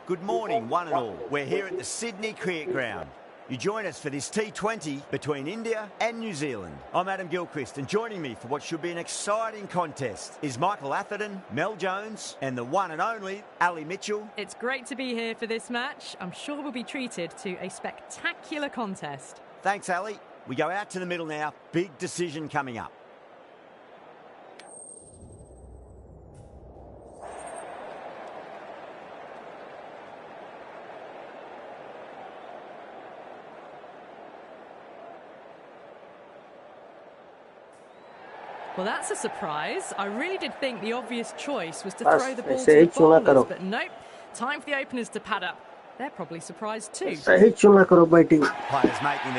Good morning, one and all. We're here at the Sydney Cricket Ground. You join us for this T20 between India and New Zealand. I'm Adam Gilchrist, and joining me for what should be an exciting contest is Michael Atherton, Mel Jones, and the one and only Ali Mitchell. It's great to be here for this match. I'm sure we'll be treated to a spectacular contest. Thanks, Ali. We go out to the middle now. Big decision coming up. Well, that's a surprise. I really did think the obvious choice was to throw the ball to the bowlers, but nope. Time for the openers to pad up. They're probably surprised too. Players making their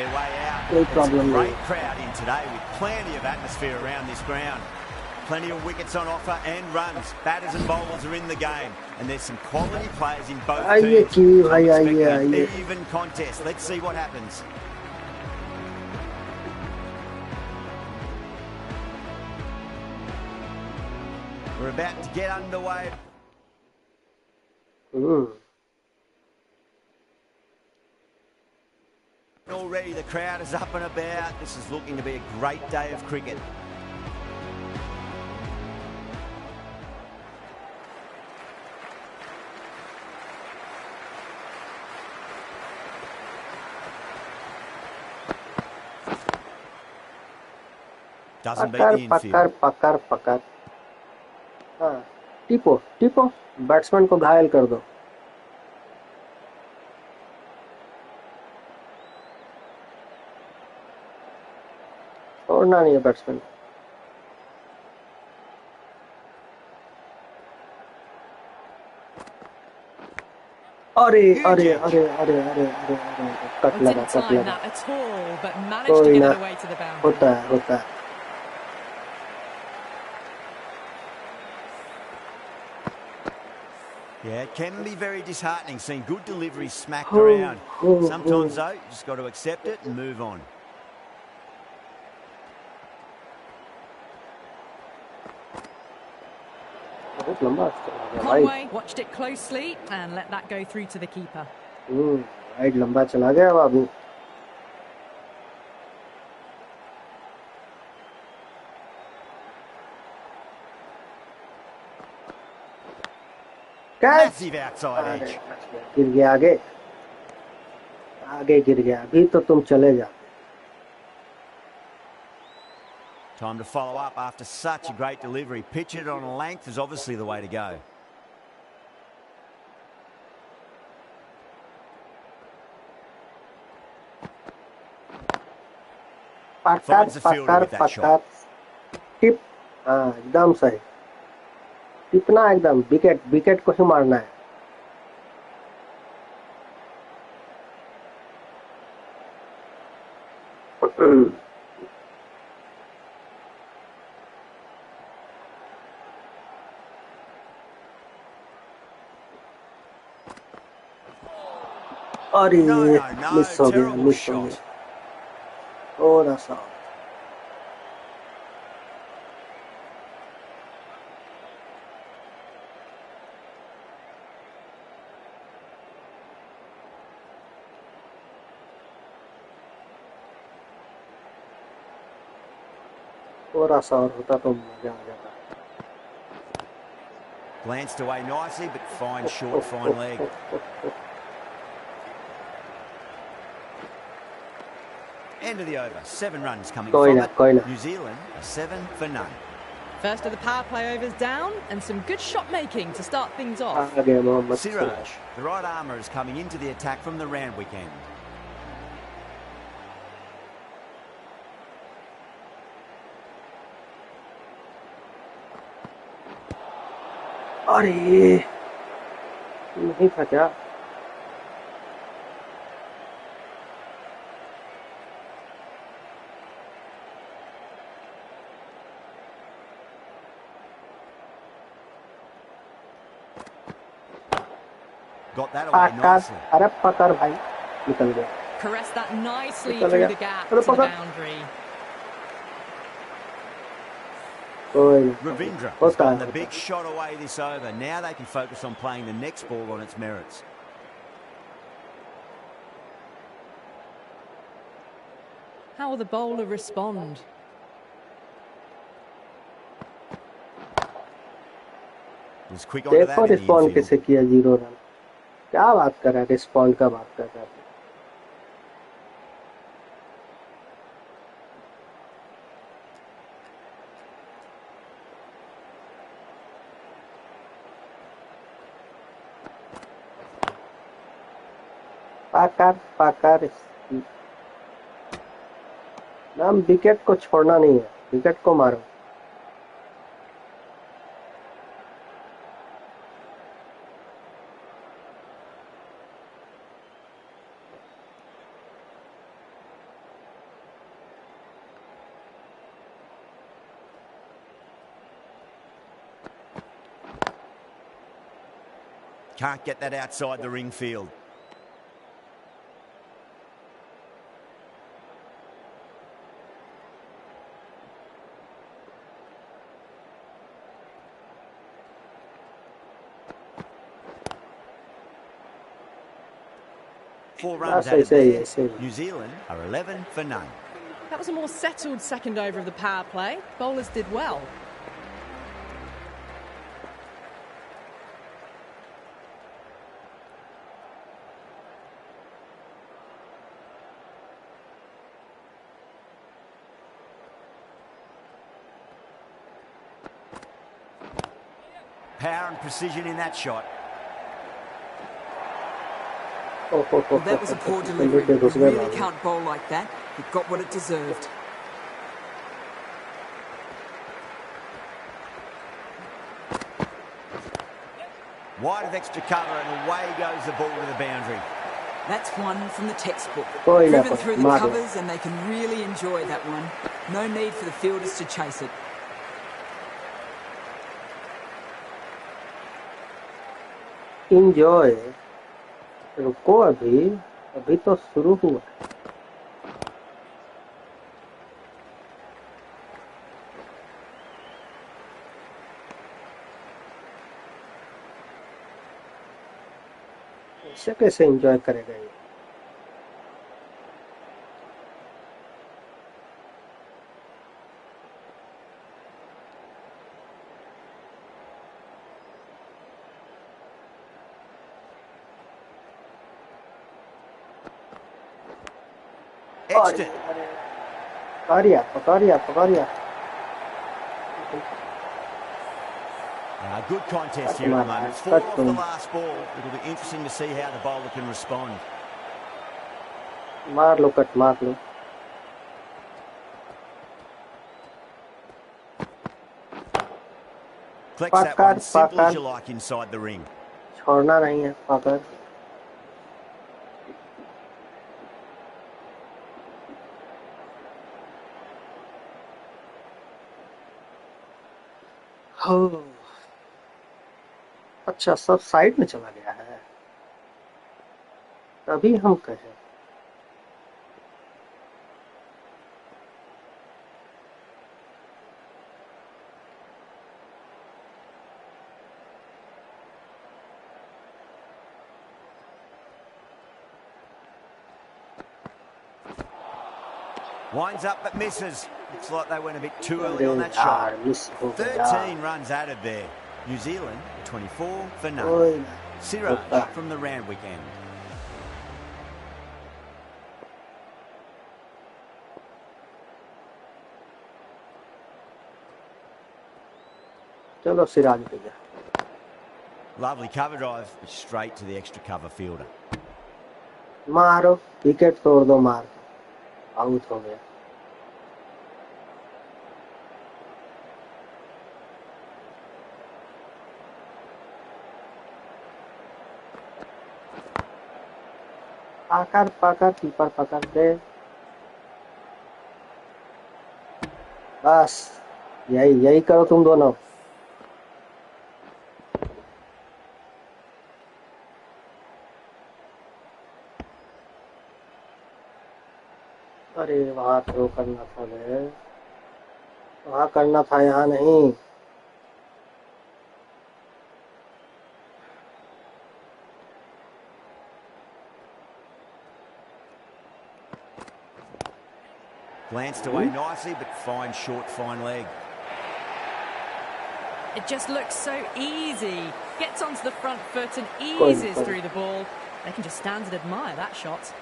way out. It's a great crowd in today with plenty of atmosphere around this ground. Plenty of wickets on offer and runs. Batters and bowlers are in the game, and there's some quality players in both teams. I'm expecting an even contest. Let's see what happens. We're about to get underway. Already the crowd is up and about. This is looking to be a great day of cricket. Doesn't beat the infield. हाँ, टिपो batsman को घायल कर दो. छोड़ना नहीं है batsman. अरे cut लगा. कोई ना, होता है. Yeah, it can be very disheartening seeing good deliveries smacked around. Sometimes, though, you just got to accept it and move on. Conway watched it closely and let that go through to the keeper. Right, लंबा चला गया बाबू. Massive outside edge. गिर गया आगे गिर गया. अभी तो तुम चले जा. Time to follow up after such a great delivery. Pitch it on a length is obviously the way to go. Finds the fielder with that shot. Tip. हाँ, एकदम सही. टिपना एकदम. विकेट को ही मारना है. अरे मिस हो गया. थोड़ा सा. थोड़ा सा और होता तो मजा आ जाता. Glanced away nicely, but fine short, fine leg. End of the over. 7 runs coming from it. New Zealand 7 for none. First of the power play overs down, and some good shot making to start things off. Siraj, the right armour, is coming into the attack from the round weekend. अरे नहीं फटा. Got that away nicely. अरे पकड़ भाई. निकल गया. Caressed that nicely through the gap to the boundary. Ravindra has gotten the big shot away this over. Now they can focus on playing the next ball on its merits. How will the bowler respond? देखो respond कैसे किया 0 run क्या बात कर रहा है respond का बात कर रहा है पाकर नाम विकेट को छोड़ना नहीं है विकेट को मारो Can't get that outside the ring field. Four runs out of there. New Zealand are 11 for none. That was a more settled second over of the power play. Bowlers did well. Power and precision in that shot. Well, that was a poor delivery. You really can't bowl like that. It got what it deserved. Wide of extra cover and away goes the ball to the boundary. That's one from the textbook. Driven through the covers and they can really enjoy that one. No need for the fielders to chase it. Enjoy. रुको अभी तो शुरू हुआ ऐसे कैसे enjoy करेगा ये पकड़िया Good contest here at the moment. It's 4 off the last ball. It'll be interesting to see how the bowler can respond. मार लो कट मार लो Collects that one simple as you like inside the ring. छोड़ना नहीं है पकड़ अच्छा सब side में चला गया है तभी हम कहें Winds up but misses. Looks like they went a bit too early on that shot. 13 runs added there. New Zealand 24 for none. Siraj from the Randwick end. चलो सिराज भैया Lovely cover drive straight to the extra cover fielder. मारो wicket तोड़ दो मार out हो गया पकड़ keeper पकड़ दे बस यही करो तुम दोनों अरे वहां थ्रो करना था वहां करना था यहाँ नहीं Glanced away nicely, but fine short, fine leg. It just looks so easy. Gets onto the front foot and eases through the ball. They can just stand and admire that shot.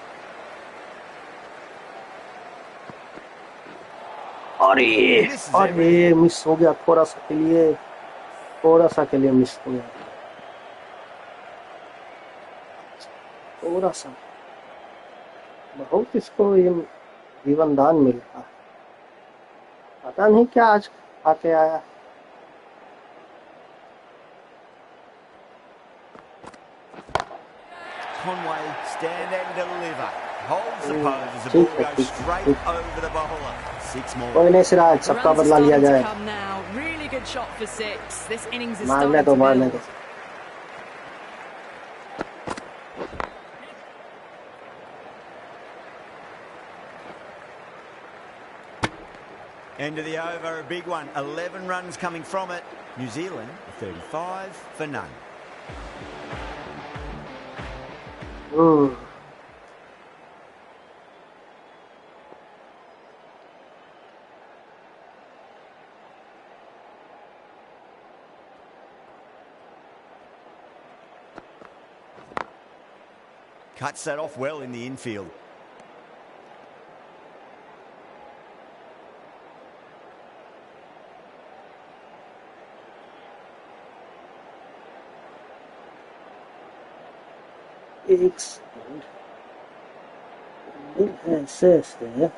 अरे miss हो गया थोड़ा सा के लिए miss हो गया थोड़ा सा बहुत इसको ये जीवन दान मिल रहा है पता नहीं क्या आज आके आया Conway stand and deliver. Holds the pose as the ball goes straight over the bowler. 6 more. कोई नहीं सिराज सबका बदला लिया जाए Really good shot for 6. This innings is मारने starting to मारने build. दो End of the over, a big one. 11 runs coming from it. New Zealand 35 for none. Cuts that off well in the infield. एक ऐसे ऐसे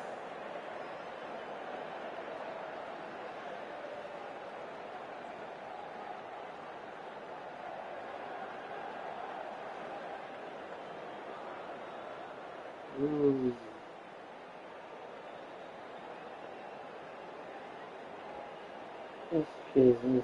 okay.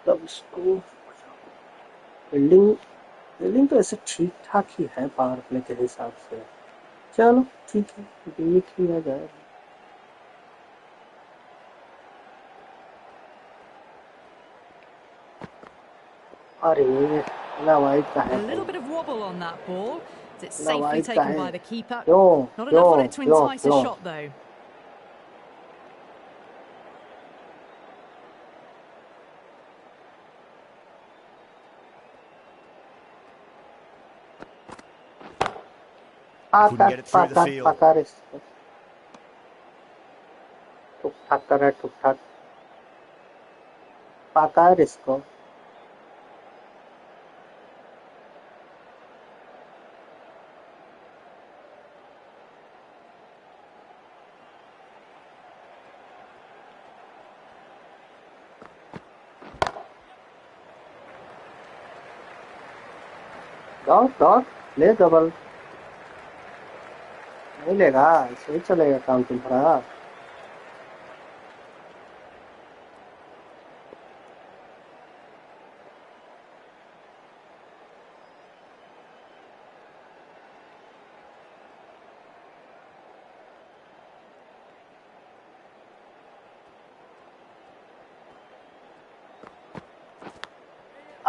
तब इसको fielding तो ऐसे ठीक ठाक ही है पावर प्ले के हिसाब से चलो ठीक है देख लिया जाए अरे ना वाइड का है A little bit of wobble on that ball. Is it safely taken by the keeper? Not enough on it to entice a shot though. Couldn't get it through the field. ठुक-ठाक कर रहा है ठुक-ठाक पाकर इसको dot ले double नहीं लेगा ऐसे ही चलेगा काम तुम्हारा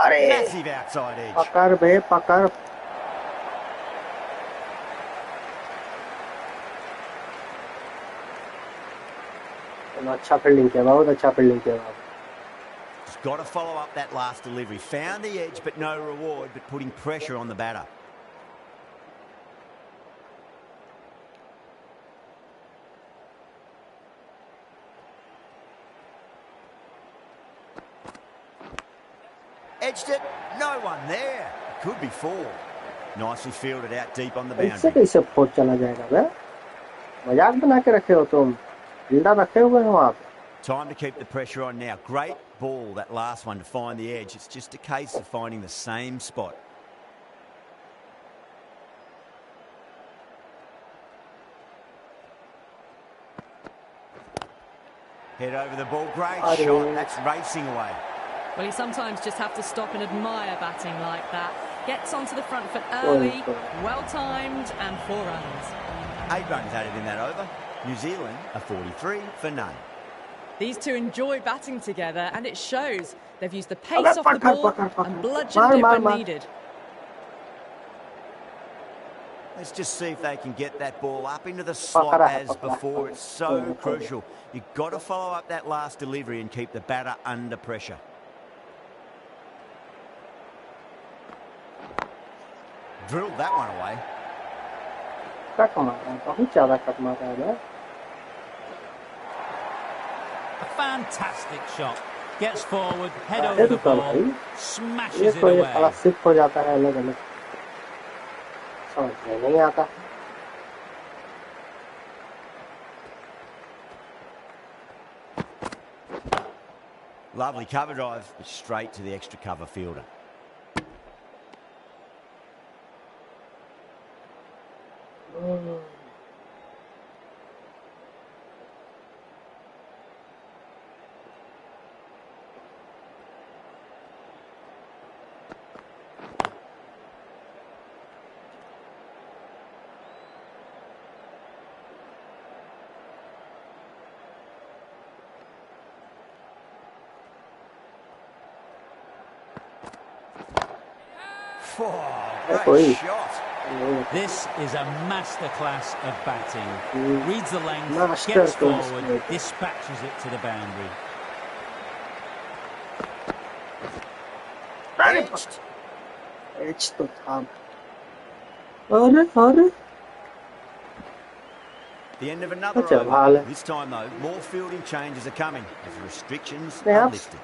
अरे पकड़ बे पकड़ अच्छा फील्डिंग किया बहुत अच्छा फील्डिंग किया Just got to follow up that last delivery. Found the edge but no reward, but putting pressure on the batter. Edged it, no one there. Could be 4. Nicely fielded out deep on the boundary. इससे कैसे four चला जाएगा बे मजाक बना के रखे हो तुम फील्डर रखे हुए हो आप Time to keep the pressure on now. Great ball, that last one, to find the edge. It's just a case of finding the same spot. Head over the ball. Great shot. That's racing away. Well, you sometimes just have to stop and admire batting like that. Gets onto the front foot early, well-timed, and 4 runs. 8 runs added in that over. New Zealand are 43 for none. These two enjoy batting together, and it shows. They've used the pace off the ball and bludgeoned it when needed. Let's just see if they can get that ball up into the slot as before. It's so crucial. You've got to follow up that last delivery and keep the batter under pressure. Drilled that one away. A fantastic shot. Gets forward, head over the ball, smashes it away. Lovely cover drive, but straight to the extra cover fielder. Oh, great shot. This is a masterclass of batting. Reads the length, gets forward, dispatches it to the boundary. Edged. The end of another over. This time, though, more fielding changes are coming as the restrictions are lifted.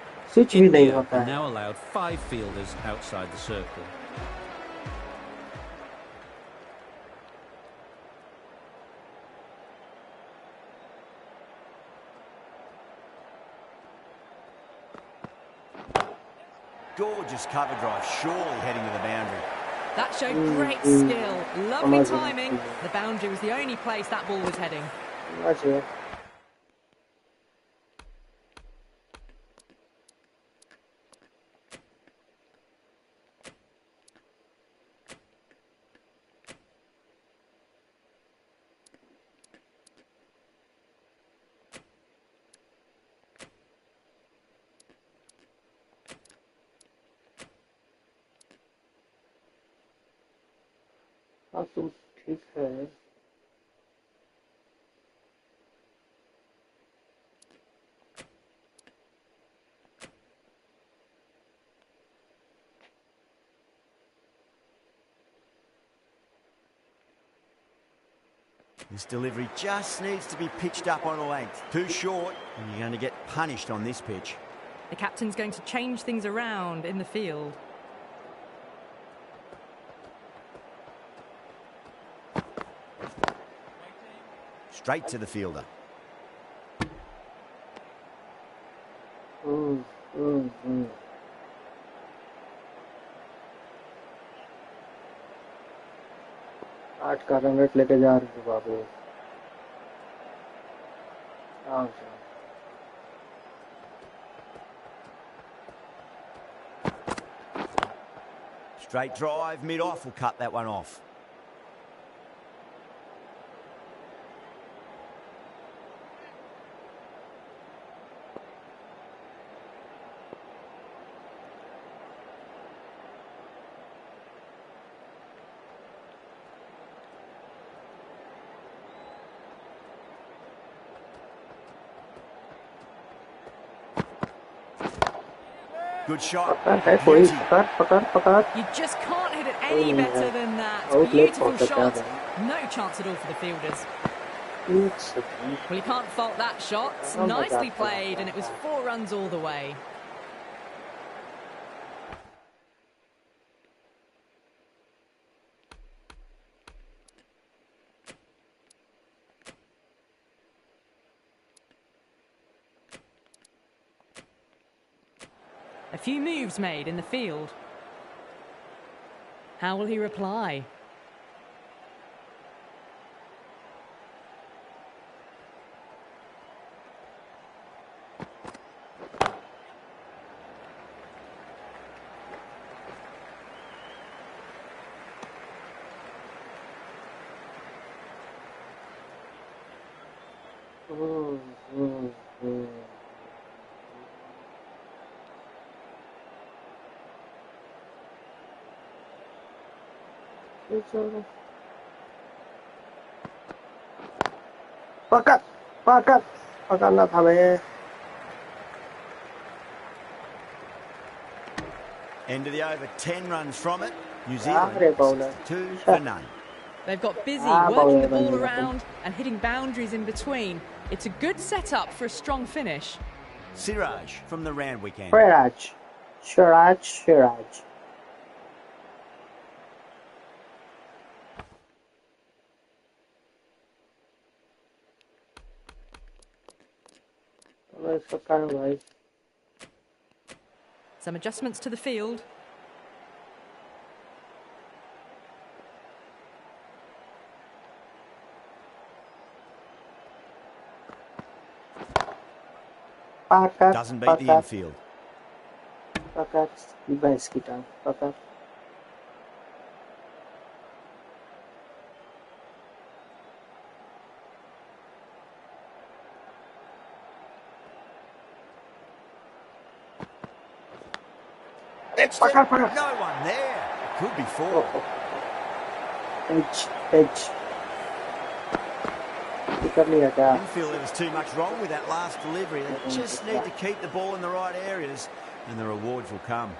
India are now allowed 5 fielders outside the circle. Gorgeous cover drive, surely heading to the boundary. That showed great skill. Lovely timing. The boundary was the only place that ball was heading. ठीक है This delivery just needs to be pitched up on a length. Too short, and you're going to get punished on this pitch. The captain's going to change things around in the field. Straight to the fielder. आठ का run rate लेके जा रहे बाबू Straight drive, mid-off will cut that one off. Good shot. You just can't hit it any better than that. Beautiful shot. No chance at all for the fielders. Well, you can't fault that shot. Nicely played, and it was 4 runs all the way. A few moves made in the field. How will he reply? पकड़ना था हमें. End of the over, 10 runs from it. New Zealand 2 for none. They've got busy working the ball around and hitting boundaries in between. It's a good setup for a strong finish. Siraj from the round weekend. Siraj. Some adjustments to the field. Doesn't beat the infield. No one there. It could be 4. Edge. Didn't feel there was too much wrong with that last delivery. They just need to keep the ball in the right areas and the rewards will come.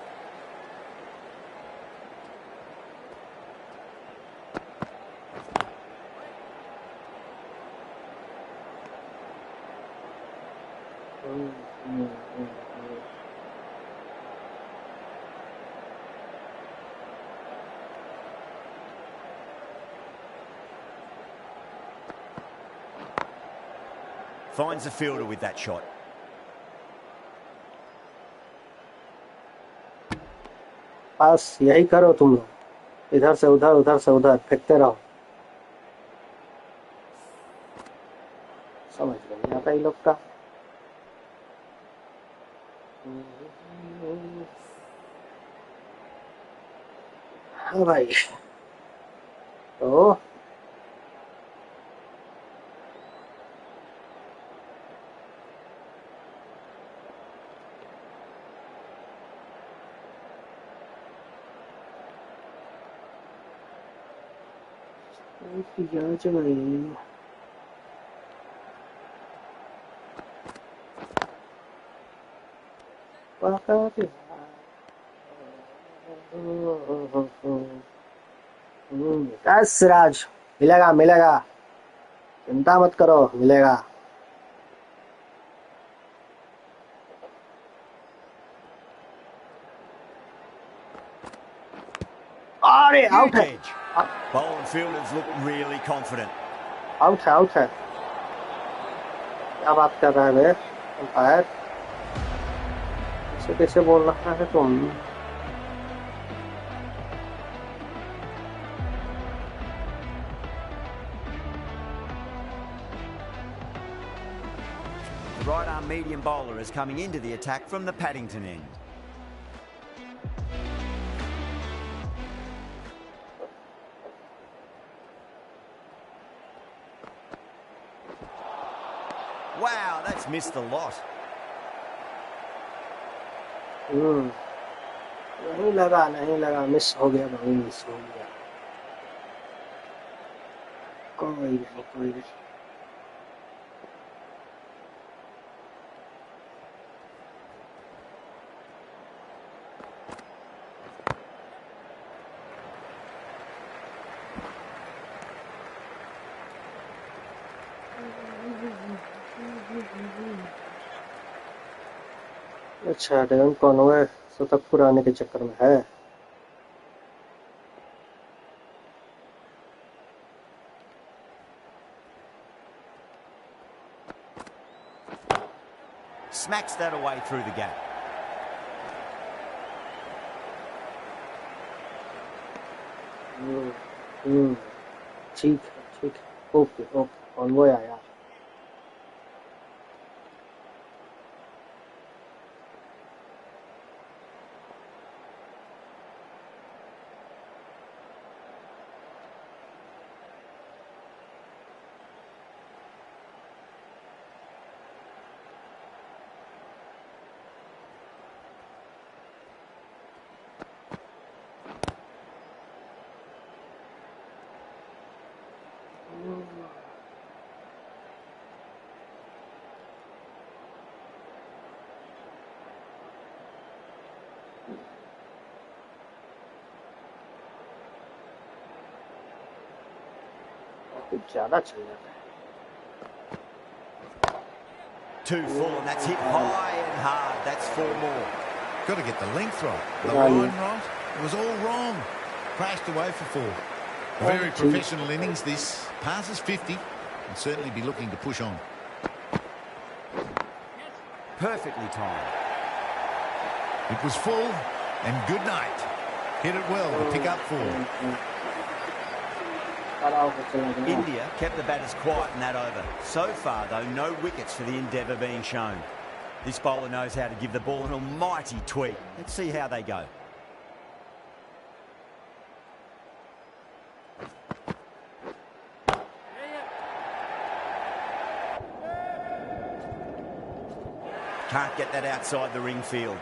Finds the fielder with that shot. बस यही करो तुम लोग, इधर से उधर फेंकते रहो. समझ में नहीं आता ये लोग का. हाँ भाई, तो सिराज मिलेगा, चिंता मत करो, मिलेगा. अरे आउट है. Bowling fielders look really confident. Out है. क्या बात कर रहा है बे अंपायर? कैसे बोल रहा है तुम? The right arm medium bowler is coming into the attack from the Paddington end. Wow, that's missed a lot. नहीं लगा, मिस हो गया. कोई नहीं. अच्छा, डेवन कॉनवे शतक पुराने के चक्कर में है. Smacks that away through the gap. ठीक. ओके, कॉनवे आया. ज़्यादा चल जाता है. 2 full, and that's hit high and hard. That's 4 more. Got to get the length right. The line right. It was all wrong. Crashed away for 4. Very professional innings this. Passes 50 and certainly be looking to push on. Perfectly timed. It was full and good night. Hit it well to pick up 4. India kept the batters quiet in that over. So far, though, no wickets for the endeavour being shown. This bowler knows how to give the ball an almighty tweak. Let's see how they go. Can't get that outside the ring field.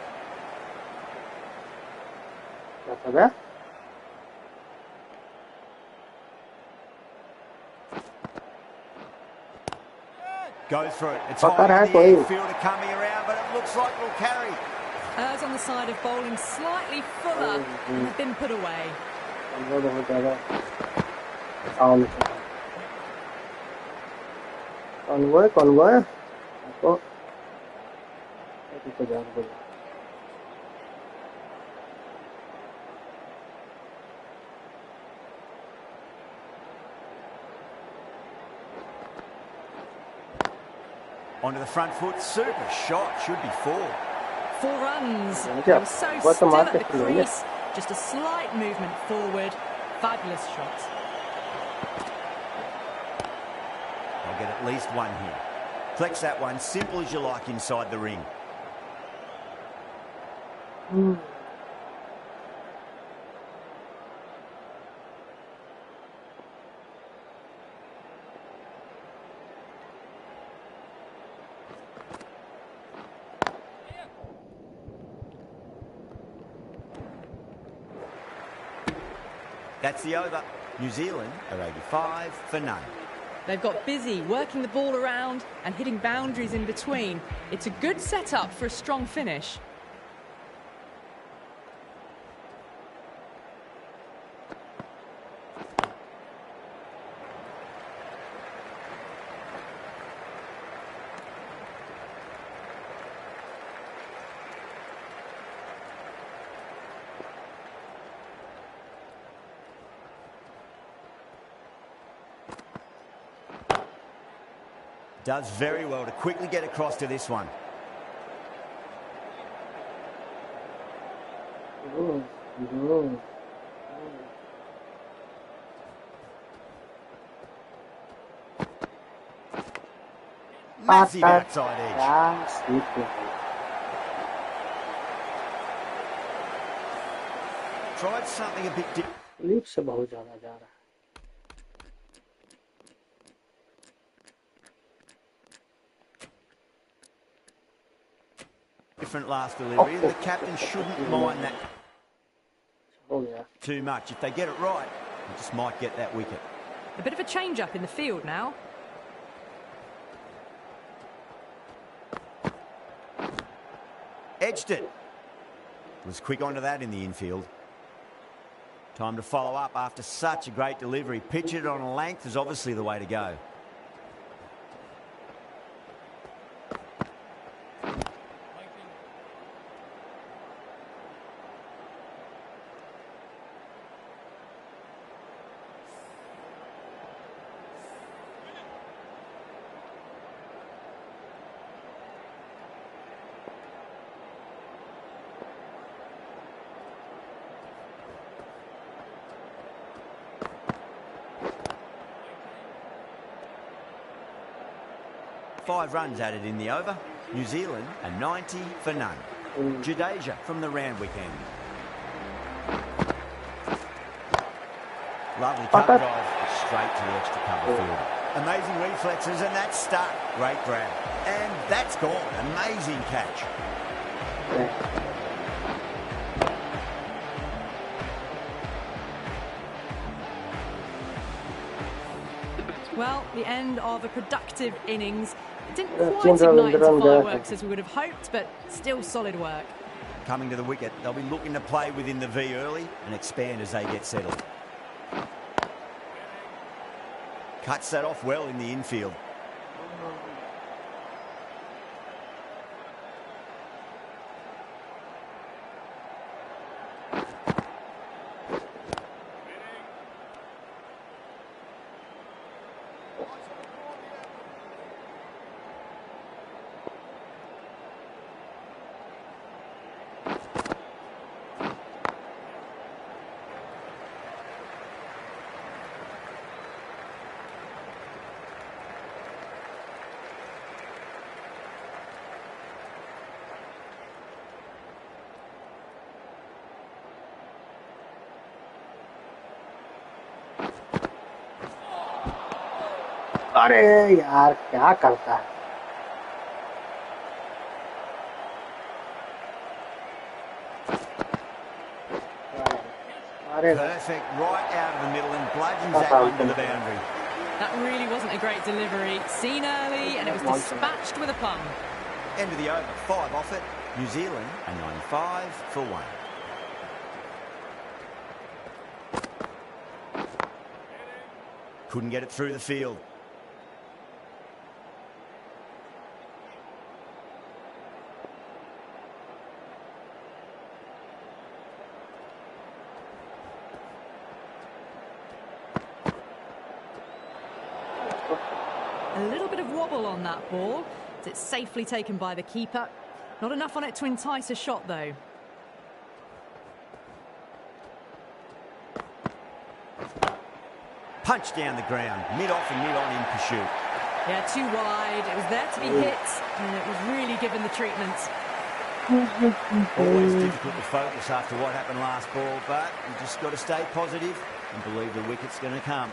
Goes for it. It's high in the infielder coming around, but it looks like it'll carry. Errs on the side of bowling slightly fuller and have been put away. Convoy. Onto the front foot, super shot, should be 4. 4 runs. They were so still at the crease, just a slight movement forward. Fabulous shot. I'll get at least 1 here. Flex that one, simple as you like inside the ring. That's the over. New Zealand are 85 for none. They've got busy working the ball around and hitting boundaries in between. It's a good setup for a strong finish. Does very well to quickly get across to this one. Massive outside edge. Tried something a bit different. Different last delivery. The captain shouldn't mind that too much. If they get it right, they just might get that wicket. A bit of a change-up in the field now. Edged it. Was quick onto that in the infield. Time to follow up after such a great delivery. Pitch it on a length is obviously the way to go. Five runs added in the over. New Zealand are 90 for none. Jadeja from the Randwick end. Lovely cut drive straight to the extra cover field. Amazing reflexes and that's stuck. Great grab. And that's gone. Amazing catch. Well, the end of a productive innings. It didn't quite ignite into fireworks as we would have hoped, but still solid work. Coming to the wicket, they'll be looking to play within the V early and expand as they get settled. Cuts that off well in the infield. अरे यार क्या करता है Perfect, right out of the middle and bludgeons that one to the boundary. That really wasn't a great delivery. Seen early and it was dispatched with a plum. End of the over, 5 off it. New Zealand a 95 for 1. Couldn't get it through the field. A little bit of wobble on that ball. It's safely taken by the keeper. Not enough on it to entice a shot, though. Punch down the ground, mid-off and mid-on in pursuit. Yeah, too wide. It was there to be hit, and it was really given the treatment. Always difficult to focus after what happened last ball, but you just got to stay positive and believe the wicket's going to come.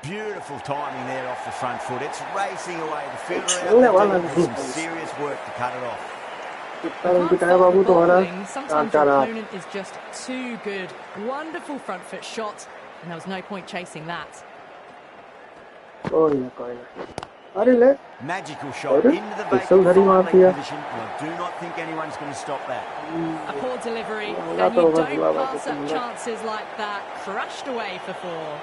Beautiful timing there off the front foot. It's racing away. The fielder out there doing some serious work to cut it off. Sometimes the opponent is just too good. Wonderful front foot shot, and there was no point chasing that. Magical shot into the vacant position, and I do not think anyone's going to stop that. A poor delivery, and you don't pass up chances like that. Crushed away for 4.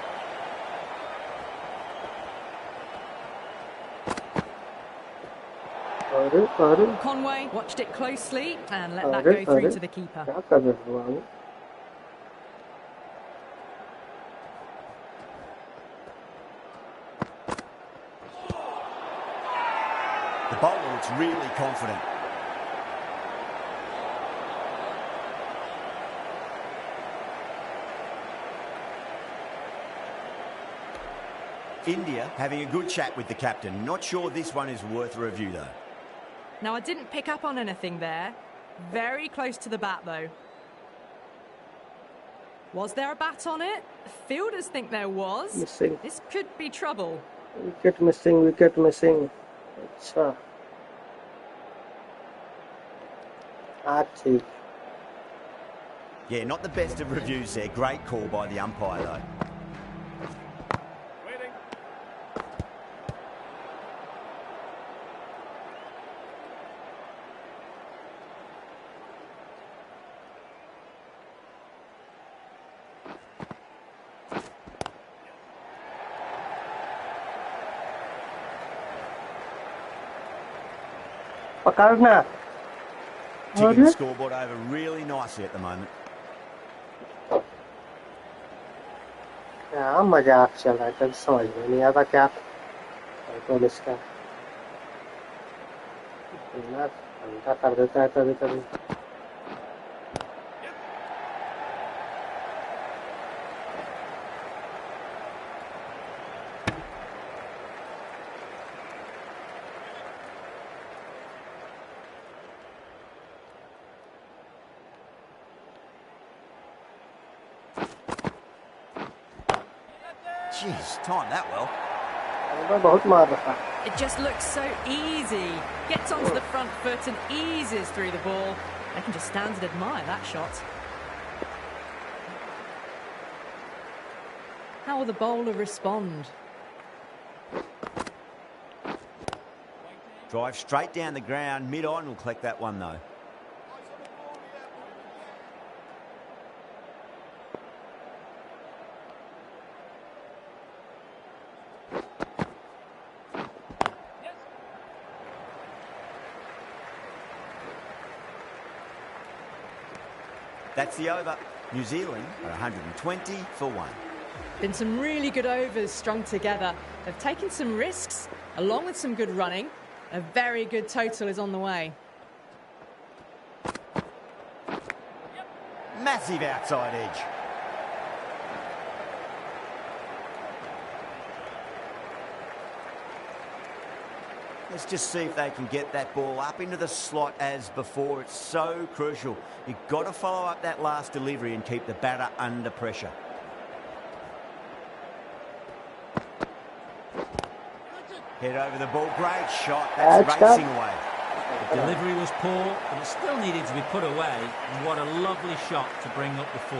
Conway watched it closely and let that go through to the keeper. The bowler looks really confident. India having a good chat with the captain. Not sure this one is worth a review though. Now, I didn't pick up on anything there. Very close to the bat, though. Was there a bat on it? Fielders think there was. Missing. This could be trouble. Wicket missing, wicket missing. Achha. Yeah, not the best of reviews there. Great call by the umpire, though. पकड़ना Ticking the scoreboard over really nicely at the moment. क्या मजाक चल रहा है कभी समझ में नहीं आता क्या पुलिस का इतना घंटा कर देता है कभी कभी Jeez, timed that well. बहुत मार रहा है It just looks so easy. Gets onto the front foot and eases through the ball. I can just stand and admire that shot. How will the bowler respond? Drive straight down the ground, mid-on, will collect that one though. That's the over. New Zealand are 120 for 1. Been some really good overs strung together. They've taken some risks, along with some good running. A very good total is on the way. Massive outside edge. Let's just see if they can get that ball up into the slot as before. It's so crucial. You've got to follow up that last delivery and keep the batter under pressure. Head over the ball. Great shot. That's racing away. The delivery was poor, but it still needed to be put away. And what a lovely shot to bring up the 4.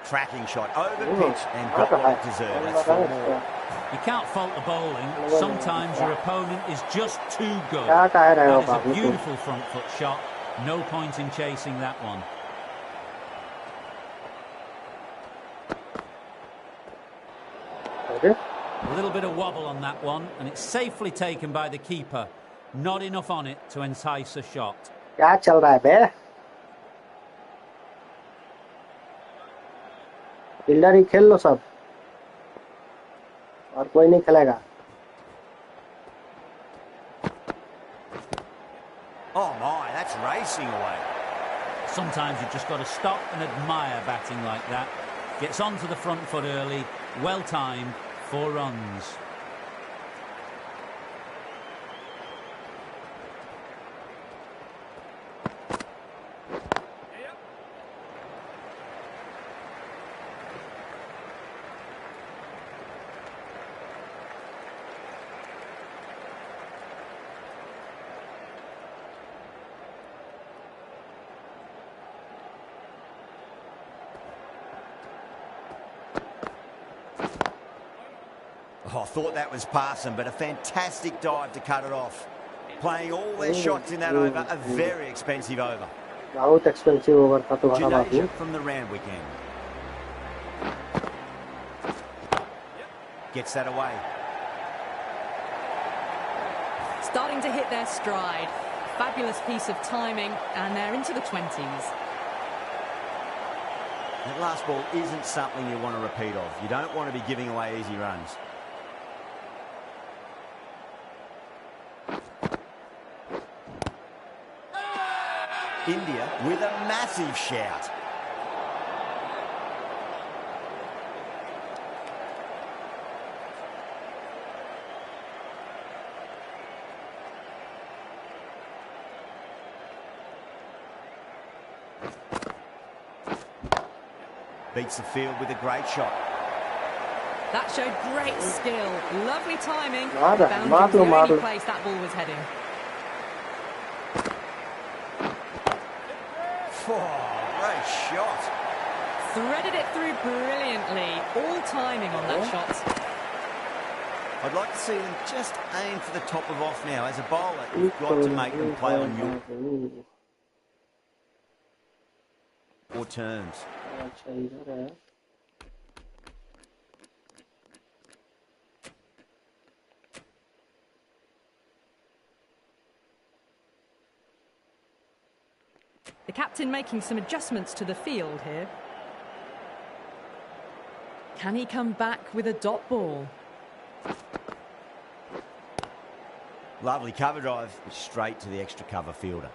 Cracking shot over pitch and got what it deserved. That's 4 more. You can't fault the bowling. Sometimes your opponent is just too good. That is a beautiful front foot shot. No point in chasing that one. A little bit of wobble on that one, and it's safely taken by the keeper. Not enough on it to entice a shot. क्या चल रहा है बे? Fielder ही खेल लो सब, और कोई नहीं खेलेगा. Oh my, that's racing away. Sometimes you've just got to stop and admire batting like that. Gets onto the front foot early, well timed, 4 runs. Oh, I thought that was passing, but a fantastic dive to cut it off. Playing all their shots in that over, a very expensive over. बहुत expensive over था तुम्हारा बाबू. From the Randwick end. Gets that away. Starting to hit their stride. Fabulous piece of timing, and they're into the 20s. That last ball isn't something you want to repeat of. You don't want to be giving away easy runs. India with a massive shout. Beats the field with a great shot. That showed great skill. Lovely timing. Found the only place that ball was heading. Oh, great shot. Threaded it through brilliantly. All timing on that shot. I'd like to see them just aim for the top of off now. As a bowler, you've got to make them play on you. Or terms. The captain making some adjustments to the field here. Can he come back with a dot ball? Lovely cover drive, straight to the extra cover fielder.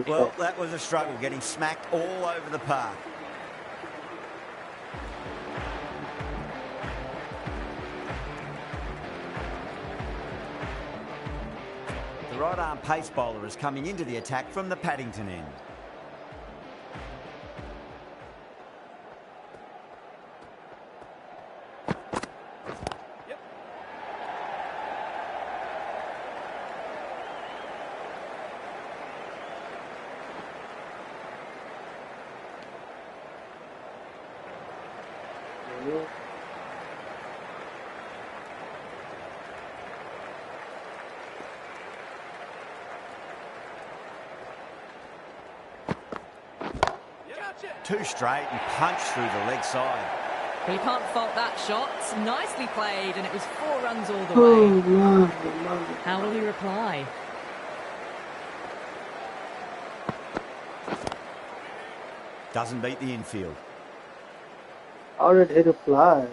Well, that was a struggle, getting smacked all over the park. right-arm pace bowler is coming into the attack from the Paddington end. Two straight and punched through the leg side. Well, you can't fault that shot. Nicely played, and it was 4 runs all the way. How will he reply? Doesn't beat the infield. How did he reply?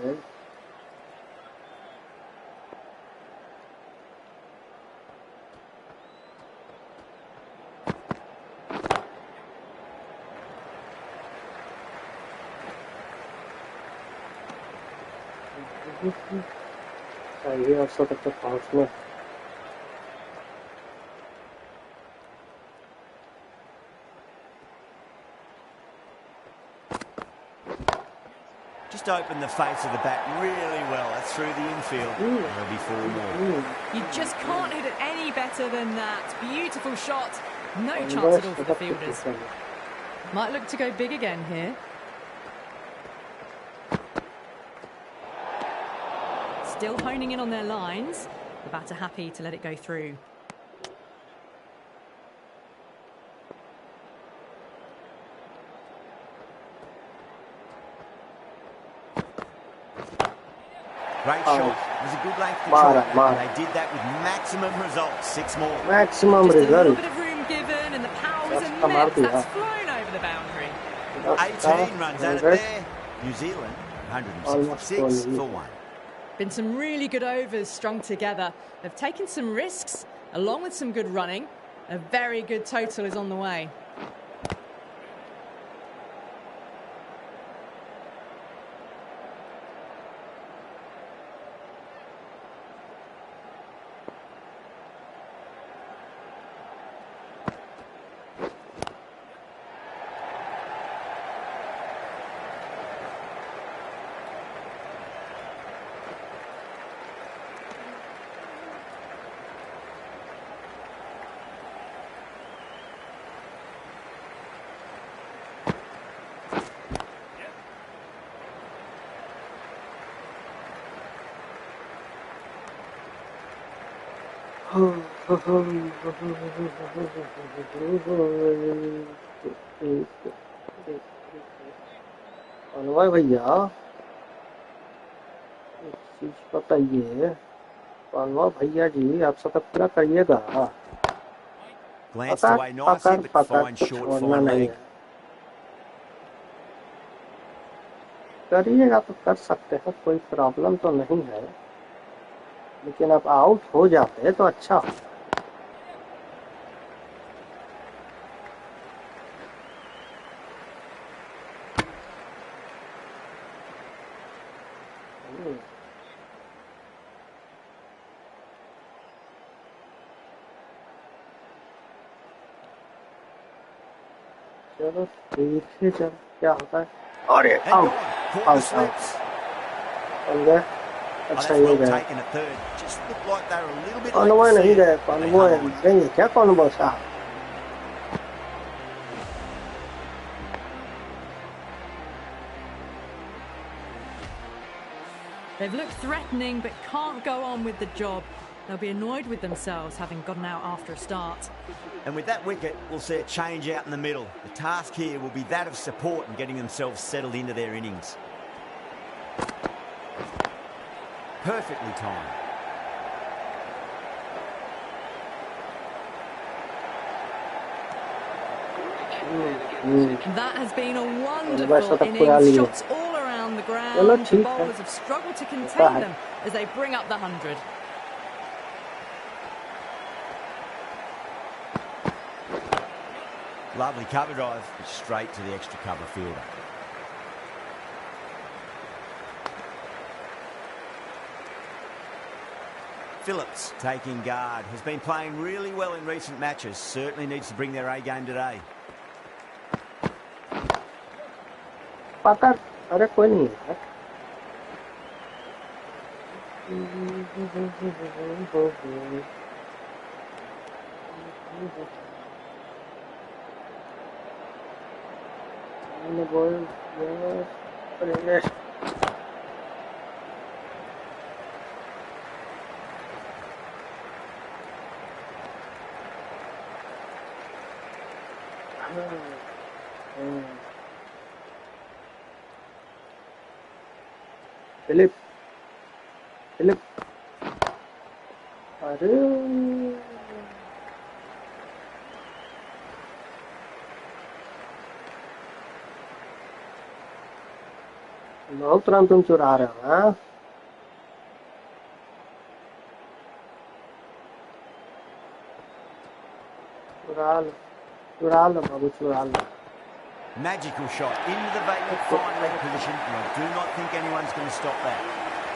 He also took the punishment. Just opened the face of the bat really well. That's through the infield. There'll be 4 more. You just can't hit it any better than that. Beautiful shot. No chance at all for the fielders. Might look to go big again here. Still honing in on their lines. The batter happy to let it go through. Great shot. It was a good length to try. They did that with maximum results. 6 more. Maximum Just result. a little bit of room given, and the power was immense. That's flown over the boundary. 18 runs out of there. New Zealand, 166 for 1. Been some really good overs strung together. They've taken some risks, along with some good running. A very good total is on the way. अनवय भैया एक चीज बताइए अनवय भैया जी आप सब पूरा करिएगा करिएगा तो कर सकते हैं कोई प्रॉब्लम तो नहीं है लेकिन अब आउट हो जाते हैं तो अच्छा चलो देखिए चल क्या होता है अरे आउट आउट आउट अच्छा ये गया कॉन्वॉय नहीं गए कॉन्वॉय देंगे क्या कॉन्वॉय साहब They've looked threatening but can't go on with the job. They'll be annoyed with themselves having gotten out after a start. And with that wicket, we'll see a change out in the middle. The task here will be that of support and getting themselves settled into their innings. Perfectly timed. That has been a wonderful innings. Shots all around the ground. The bowlers have struggled to contain them as they bring up the 100. Lovely cover drive, straight to the extra cover fielder. Phillips taking guard. Has been playing really well in recent matches. Certainly needs to bring their A game today. पकड़ अरे कोई नहीं है Philip, अरे बहुत run तुम चुरा रहे हो हाँ चुरा लो बाबू चुरा लो Magical shot into the vacant fine leg position, and I do not think anyone's going to stop that.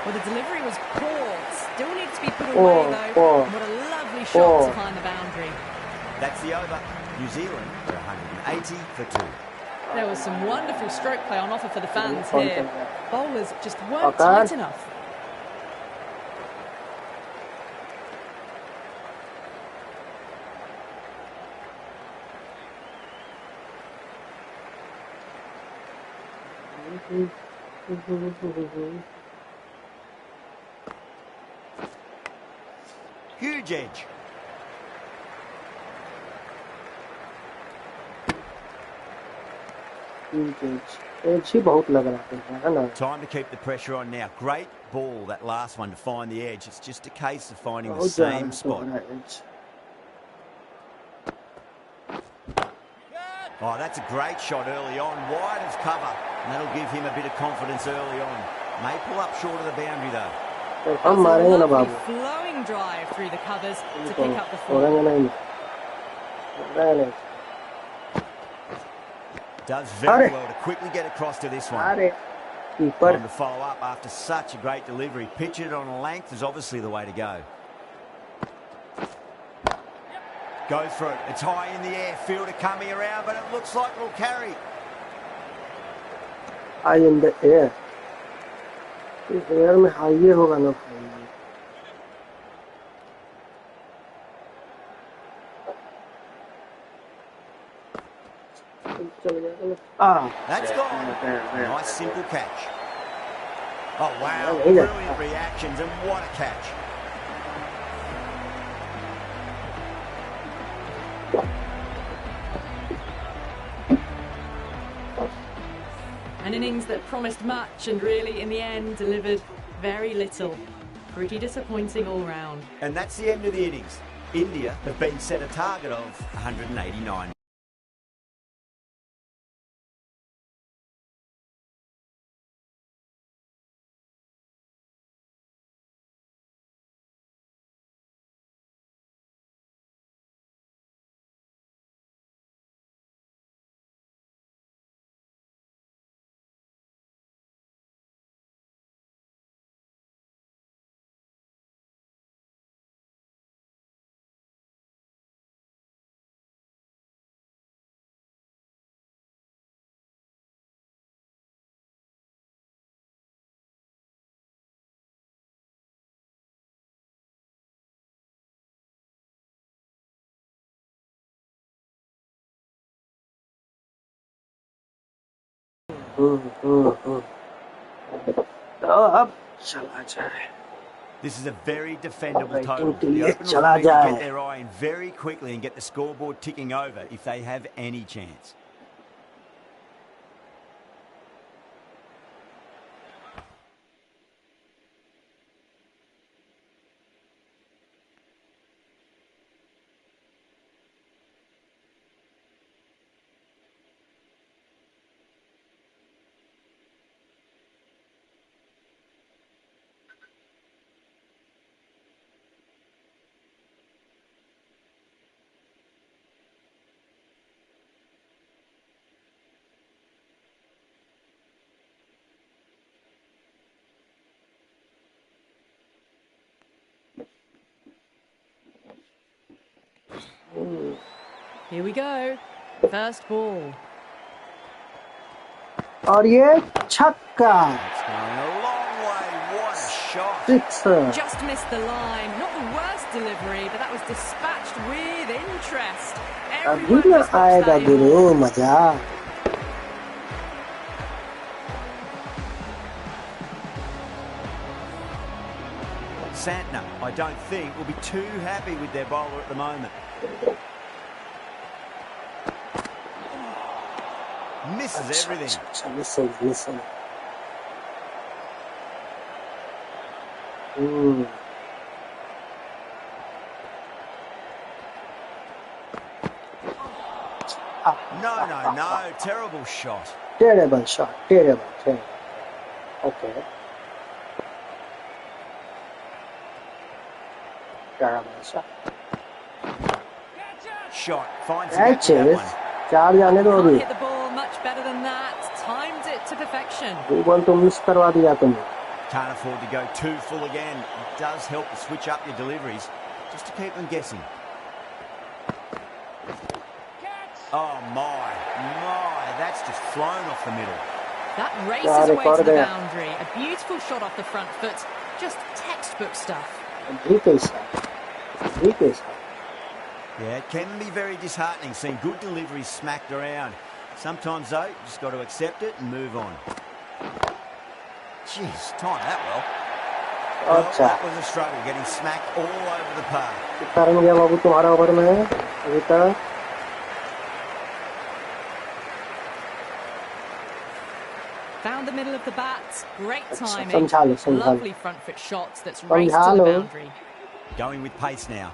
Well, the delivery was poor. Still needs to be put away, though. What a lovely shot to find the boundary. That's the over. New Zealand are 180 for 2. There was some wonderful stroke play on offer for the fans here. Bowlers just weren't tight enough. Huge edge. बहुत लग रहा है ना Time to keep the pressure on now. Great ball, that last one, to find the edge. It's just a case of finding the same spot. Oh, that's a great shot early on. Wide of cover. And that'll give him a bit of confidence early on. May pull up short of the boundary, though. That's a lovely flowing drive through the covers to pick up the ball. Does very well to quickly get across to this one. Time to follow up after such a great delivery. Pitch it on a length is obviously the way to go. Go for it. It's high in the air. Fielder coming around, but it looks like it'll carry. High in the air. इस air में high ये होगा ना That's gone. Nice simple catch. Oh wow, brilliant reactions and what a catch. An innings that promised much and really, in the end, delivered very little. Pretty disappointing all round. And that's the end of the innings. India have been set a target of 189. This is a very defendable total. The openers need to get their eye in very quickly and get the scoreboard ticking over if they have any chance. Here we go. First ball. और ये छक्का. It's going a long way. What a shot. Six. Just missed the line. Not the worst delivery, but that was dispatched with interest. अभी ना आएगा गुरु मजा. Santner, I don't think, will be too happy with their bowler at the moment. Misses everything. Listen. No. Terrible shot. Terrible shot. Terrible. Okay. Terrible shot. Shot. Finds Catches. चार जाने दो अभी. Hit the ball much better than that. Timed it to perfection. दो ball तो miss करवा दिया तुमने. Can't afford to go too full again. It does help to switch up your deliveries, just to keep them guessing. Oh my, that's just flown off the middle. That races away to the boundary. A beautiful shot off the front foot. Just textbook stuff. Yeah, it can be very disheartening seeing good deliveries smacked around. Sometimes though, you just got to accept it and move on. Jeez, timed that well. Well, that was a struggle, getting smacked all over the park. Found the middle of the bat. Great timing. Lovely front foot shots that's raced to the boundary. Going with pace now.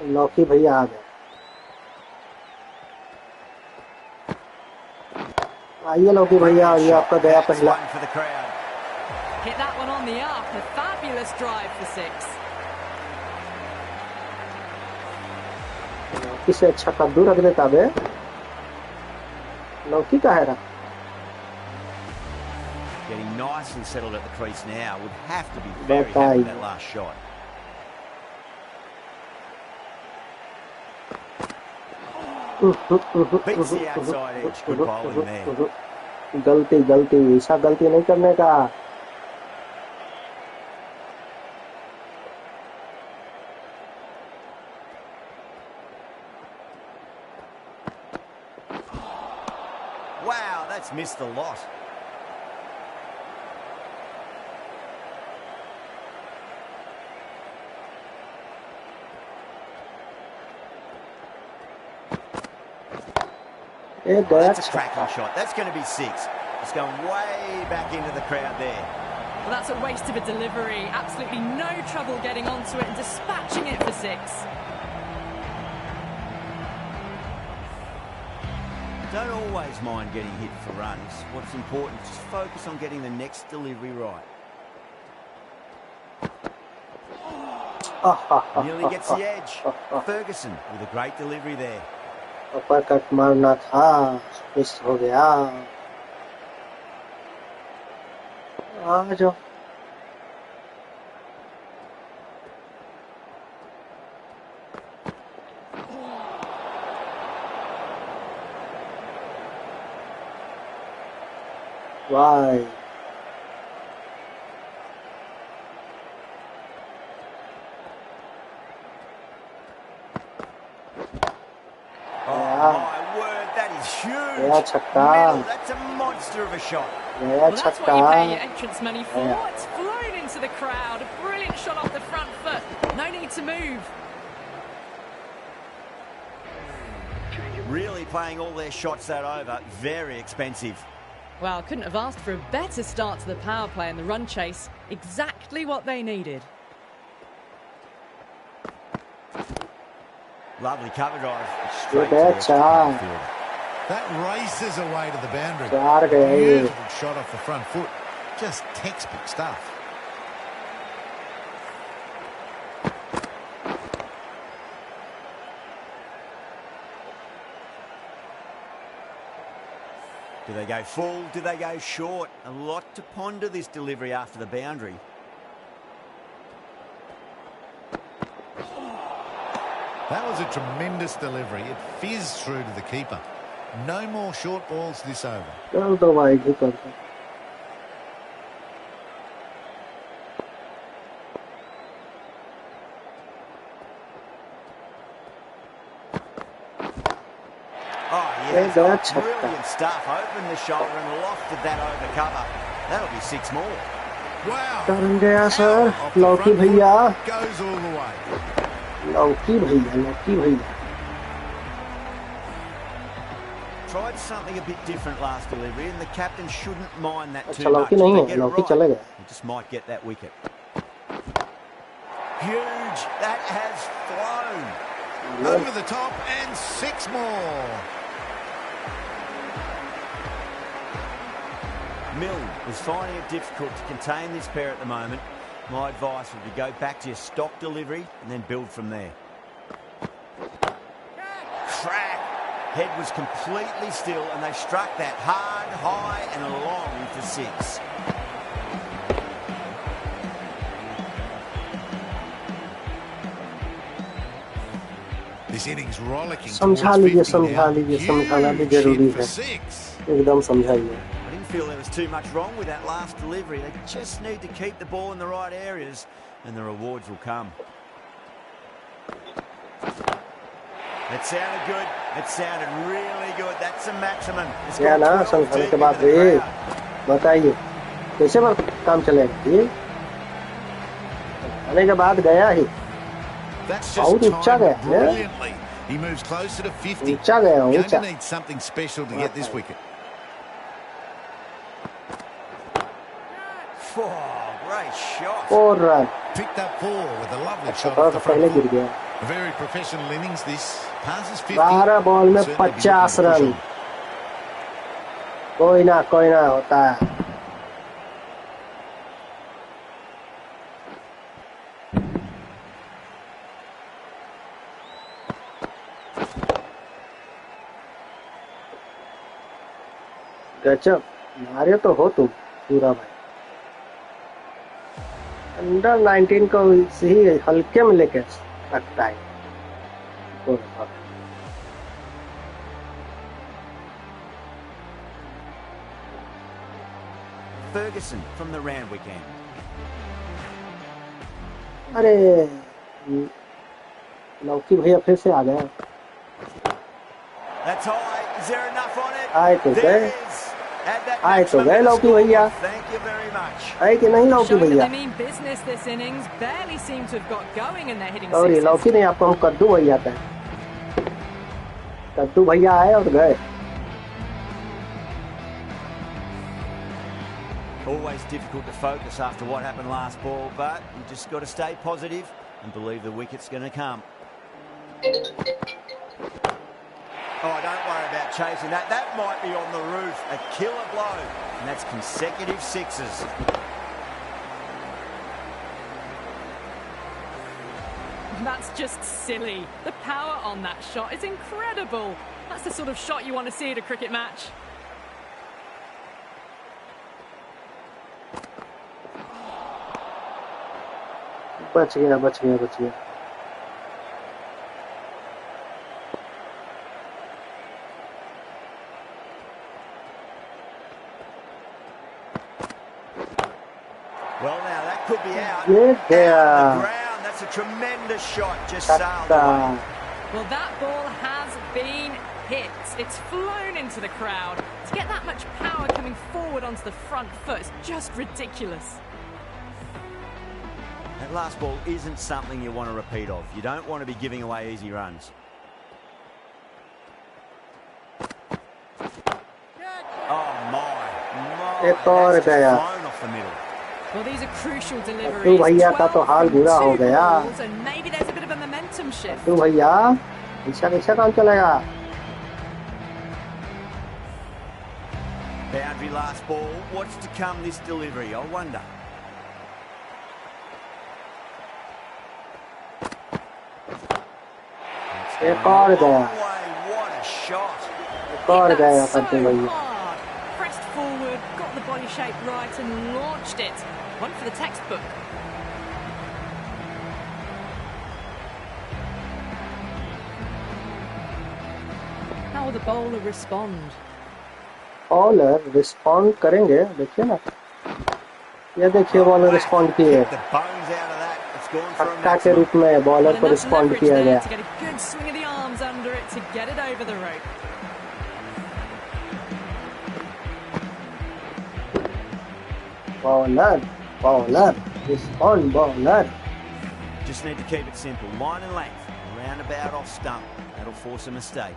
लौकी भैया आ गए. आइए लौकी भैया, और ये आपका गया पहला. Hit that one on the up. A fabulous drive for six. लौकी से अच्छा कद्दू रख देता बे. लौकी का है रहा. Getting nice and settled at the crease now. Would have to be very happy with that last shot. Beats the outside edge. Good bowling there. गलती ऐसा गलती नहीं करने का. Wow, that's missed a lot. That's a cracking shot. That's going to be six. It's going way back into the crowd there. Well, that's a waste of a delivery. Absolutely no trouble getting onto it and dispatching it for six. Don't always mind getting hit for runs. What's important is just focus on getting the next delivery right. Nearly gets the edge. Ferguson with a great delivery there. ऊपर cut मारना था, miss हो गया. आ जाओ. Why? That's a monster of a shot. Well, that's what you pay your entrance money for. It's flown into the crowd. A brilliant shot off the front foot. No need to move. Really playing all their shots that over. Very expensive. Well, couldn't have asked for a better start to the power play and the run chase. Exactly what they needed. Lovely cover drive. Straight to the field. That races away to the boundary. Beautiful shot off the front foot. Just textbook stuff. Do they go full? Do they go short? A lot to ponder this delivery after the boundary. That was a tremendous delivery. It fizzed through to the keeper. No more short balls this over. चल तो भाई जी करते Oh, yeah, brilliant stuff. Opened the shoulder and lofted that over cover. That'll be 6 more. Wow. Turn गया sir लौकी भैया Goes all the way. लौकी भैया Tried something a bit different last delivery, and the captain shouldn't mind that too अच्छा much. लौकी नहीं If they है get it लौकी right, चले गए he just might get that wicket. Huge. That has flown. Over the top and 6 more. Milne is finding it difficult to contain this pair at the moment. My advice would be go back to your stock delivery and then build from there. Crack! Head was completely still and they struck that hard, high and long for 6. This innings rollicking समझा लीजिए समझाना भी जरूरी है 6. एकदम समझाइए I didn't feel there was too much wrong with that last delivery. They just need to keep the ball in the right areas and the rewards will come. It sounded good. It sounded really good. That's a maximum. क्या ना समझाने के बाद ये बताइए कैसे काम चलेगा ये आने के बाद गया ही That's बहुत just ऊंचा गया timed brilliantly. He moves closer to 50. ऊंचा गया Going ऊंचा to need something special to get this wicket. Oh, great shot. 4 run Picked up 4 with a lovely shot और off the front पहले गिर foot. गया A very professional innings this. Passes 50. 12 ball में Certainly be looking 50 to push run on. कोई ना होता है गजब मारे तो हो तुम पूरा भाई अंडर 19 को ही हल्के में लेके रखता है Ferguson from the round weekend. अरे लौकी भैया फिर से आ गया That's high. Is there enough on it? आए तो There गए is. Add that आए तो maximum गए to the लौकी score. भैया Thank you very much. आए कि नहीं लौकी Showing that भैया they mean business this innings. Barely seem to have got going and they're hitting sorry sixes. लौकी नहीं आपको हम कद्दू भैया कहते हैं कद्दू भैया आए और गए Always difficult to focus after what happened last ball, but you just got to stay positive and believe the wicket's going to come. Oh, don't worry about chasing that. That might be on the roof. A killer blow. And that's consecutive 6s. That's just silly. The power on that shot is incredible. That's the sort of shot you want to see at a cricket match. बच गया Well, now that could be out. ये Out गया on the ground. That's a tremendous shot. Just sailed away. Well, that ball has been hit. It's flown into the crowd. To get that much power coming forward onto the front foot is just ridiculous. That last ball isn't something you want to repeat of. You don't want to be giving away easy runs. Oh, my. एक और That's just गया flown off the middle. Well, these are crucial deliveries. कद्दू भैया का तो 12 हाल from बुरा हो 2 गया balls, and maybe there's a bit of a momentum shift. कद्दू भैया कैसा काम चलेगा Boundary last ball. What's to come this delivery? I wonder. एक और गया What a shot. एक और गया कद्दू भैया Hard. Pressed forward, got the body shape right and launched it. One for the textbook. how the bowler respond. Bowler respond करेंगे, देखिए ना. ये देखिए bowler respond किए. छक्का के रूप में bowler को respond किया गया. To get a good swing of the arms under it to get it over the rope. Bowler, respond bowler. Just need to keep it simple. Line and length. Roundabout off stump. That'll force a mistake.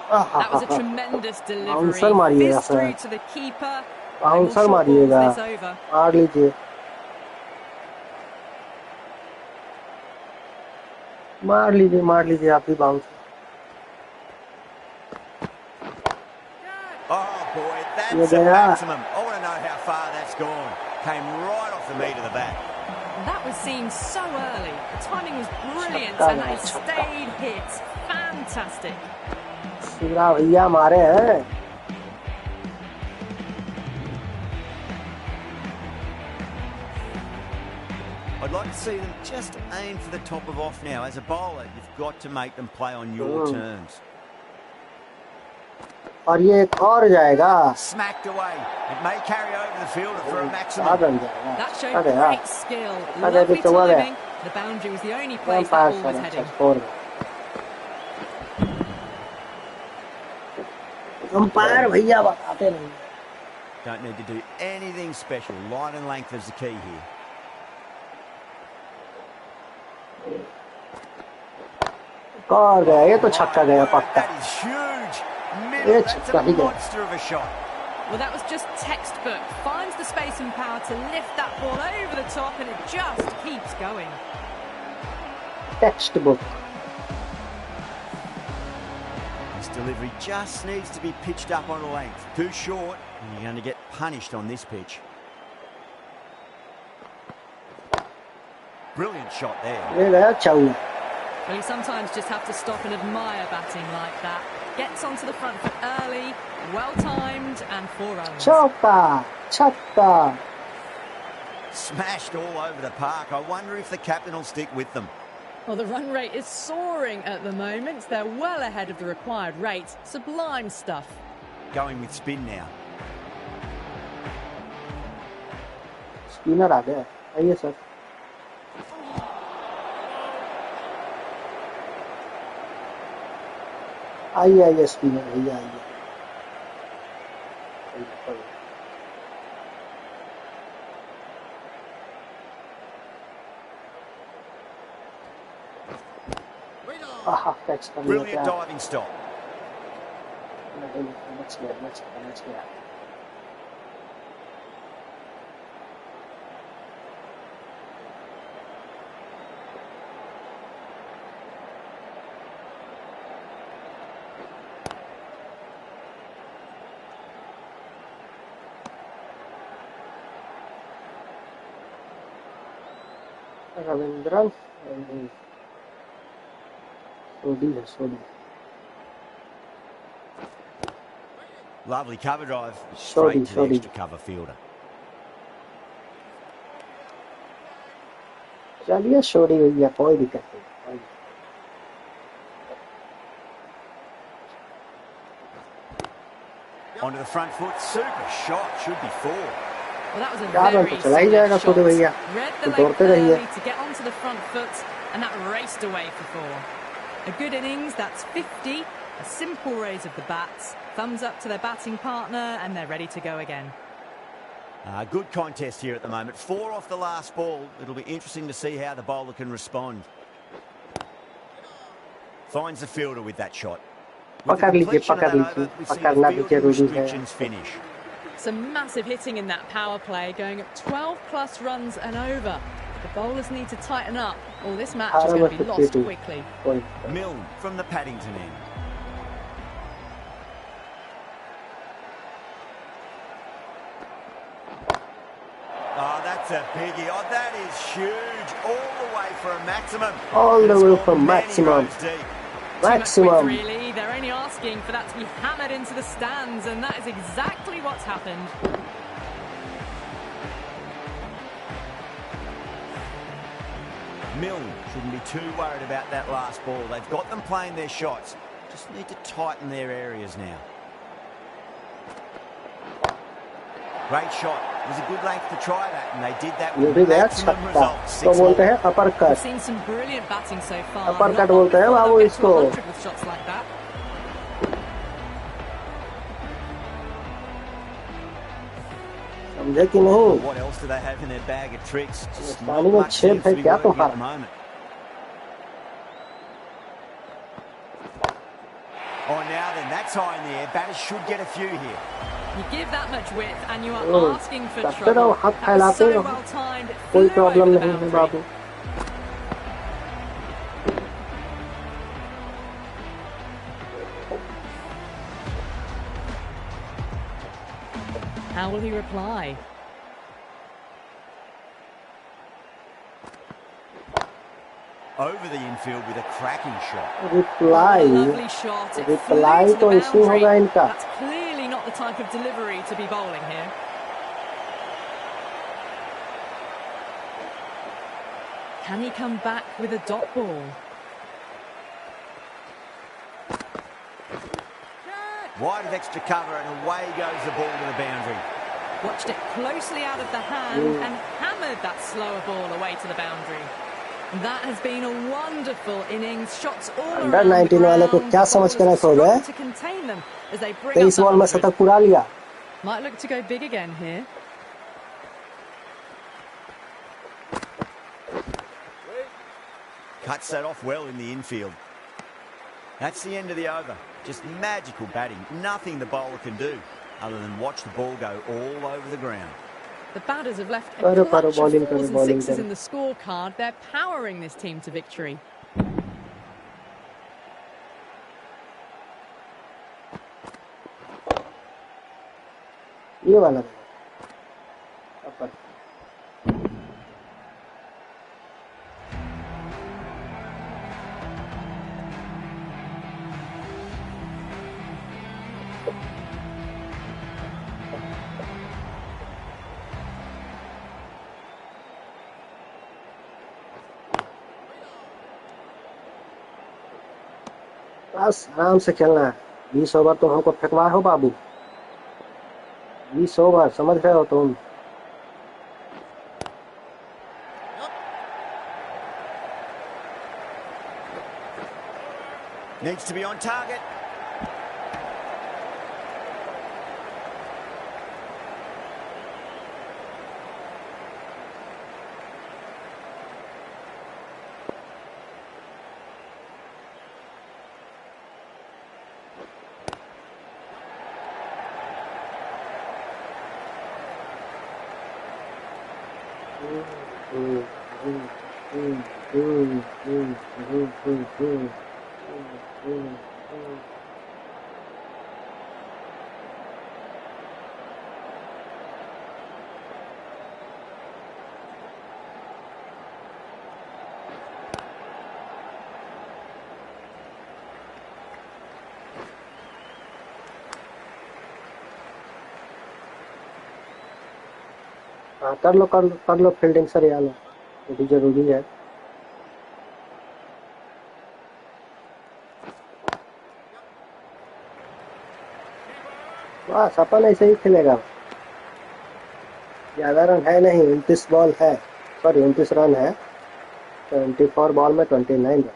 That was a tremendous delivery. Fist through to the keeper. Bouncer मारिएगा. मार लीजिए. मार लीजिए आप भी bouncer. Oh boy, that's a maximum. I want to know how far that's gone. Came right off the meat of the bat. That was seen so early. The timing was brilliant and it stayed hit. Fantastic. सीरा भैया मारे हैं. I'd like to see them just aim for the top of off now. As a bowler, you've got to make them play on your terms. और ये एक और जाएगा. Smacked away. It may carry over the fielder for a maximum. That showed great skill. Lovely timing. The boundary was the only place that ball was heading. Umpire भैया बताते नहीं. Don't need to do anything special. Line and length is the key here. और गया. ये तो छक्का गया पक्का. That is huge. That's a monster of a shot. Well, that was just textbook. Finds the space and power to lift that ball over the top, and it just keeps going. Textbook. This delivery just needs to be pitched up on a length. Too short, and you're going to get punished on this pitch. Brilliant shot there. Well, you sometimes just have to stop and admire batting like that. Gets onto the front foot early, well-timed, and 4 runs. Chokka. Smashed all over the park. I wonder if the captain will stick with them. Well, the run rate is soaring at the moment. They're well ahead of the required rate. Sublime stuff. Going with spin now. Spinner आ गया. आइए sir. आइए spinner भैया आइए. Brilliant diving stop. Let's go. Ravindran and Sodi. Lovely cover drive, straight to the extra cover fielder. चलिए Sodi भैया कोई दिक्कत नहीं. Onto the front foot, super shot, should be 4. Well, that was a very solid shot. Read the leg early to get onto the front foot, and that raced away for 4. A good innings, that's 50. A simple raise of the bats. Thumbs up to their batting partner, and they're ready to go again. Good contest here at the moment. 4 off the last ball. It'll be interesting to see how the bowler can respond. Finds the fielder with that shot. पकड़ लीजिए, पकड़ना भी जरूरी है. Finish. Some massive hitting in that power play, going at 12 plus runs and over. The bowlers need to tighten up, or this match is going to be lost quickly. Milne from the Paddington end. Oh, that's That's a biggie. Oh, that is huge. All the way for a maximum. All the way for maximum. Maximum. Really, they're only asking for that to be hammered into the stands, and that is exactly what's happened. Milne shouldn't be too worried about that last ball. They've got them playing their shots. Just need to tighten their areas now. Great shot. It was a good length to try that, and they did that with maximum results. तो बोलते हैं uppercut. We've seen some brilliant batting so far. Uppercut बोलते हैं बाबू इसको. With shots like that. समझे कि नहीं? What else do they have in their bag of tricks? पानी में छेद है क्या तुम्हारा? Oh, now then, that's high in the air. Batters should get a few here. You give that much width and you are asking for trouble. That was so well timed. कोई problem नहीं है बाबू. How will he reply? Over the infield with a cracking shot. Reply. Lovely shot. Reply तो इसी होगा इनका. That's clearly not the type of delivery to be bowling here. Can he come back with a dot ball? Wide of extra cover and away goes the ball to the boundary. Watched it closely out of the hand and hammered that slower ball away to the boundary. That has been a wonderful innings. Shots all around the ground. Under 19 वाले को क्या समझ कर रखो बे? To contain them as they bring 23 ball में शतक पूरा लिया. Might look to go big again here. Cuts that off well in the infield. That's the end of the over. Just magical batting. Nothing the bowler can do other than watch the ball go all over the ground. The batters have left a clutch of 4s and 6s in the scorecard. They're powering this team to victory. ये वाला बस आराम से खेलना है. 20 over तो हमको फेंकवा हो बाबू. 20 ओवर समझ गए हो तुम. Needs to be on target. कर लो फील्डिंग सर यार. ये भी जरूरी है. बस अपन ऐसे ही खेलेगा. ज्यादा रन है नहीं. 29 बॉल है, सॉरी 29 रन है. 24 बॉल में 29 run.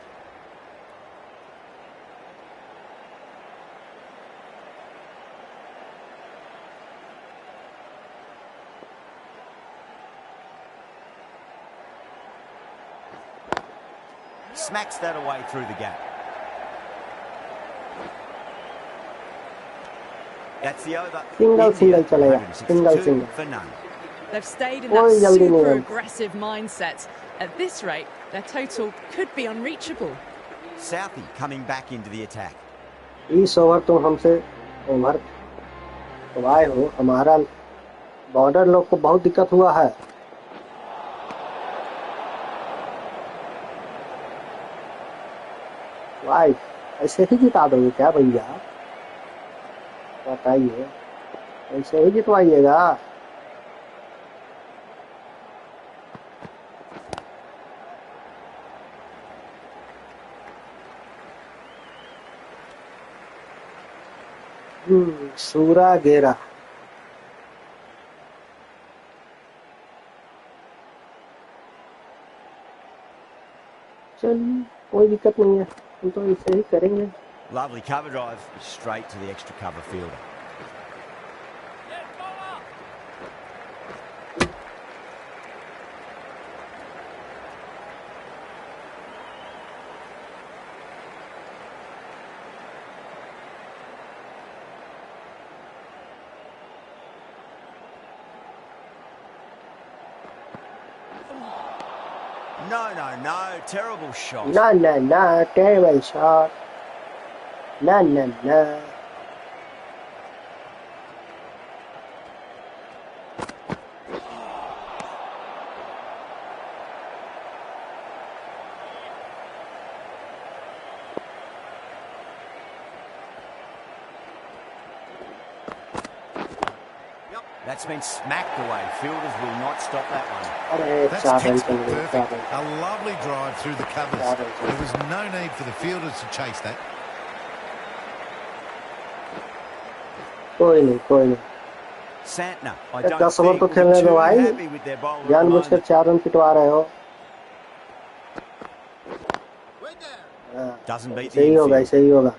Smacks that away through the gap. That's the over. Single chalega. Single. For none. They've stayed in that super aggressive mindset. At this rate, their total could be unreachable. Southey coming back into the attack. 20 over तुम हमसे over तो आए हो. हमारा border लोग को बहुत दिक्कत हुआ है. भाई ऐसे ही जिता दोगे क्या भैया? बताइए, ऐसे ही जितवाइएगा? सूरा घेरा। चलिए कोई दिक्कत नहीं है, हम तो इसे ही करेंगे। Lovely cover drive straight to the extra cover fielder. No, terrible shot. No, terrible shot. No. That's been smacked away. Fielders will not stop that one. That's textbook perfect. A lovely drive through the covers. There was no need for the fielders to chase that. कोई नहीं। Santner, I don't 10 over think तो will खेलने be दो too भाई। happy with their bowler at the जानबूझकर moment. 4 run पिटवा रहे हो। Doesn't beat the सही होगा, infield. सही होगा।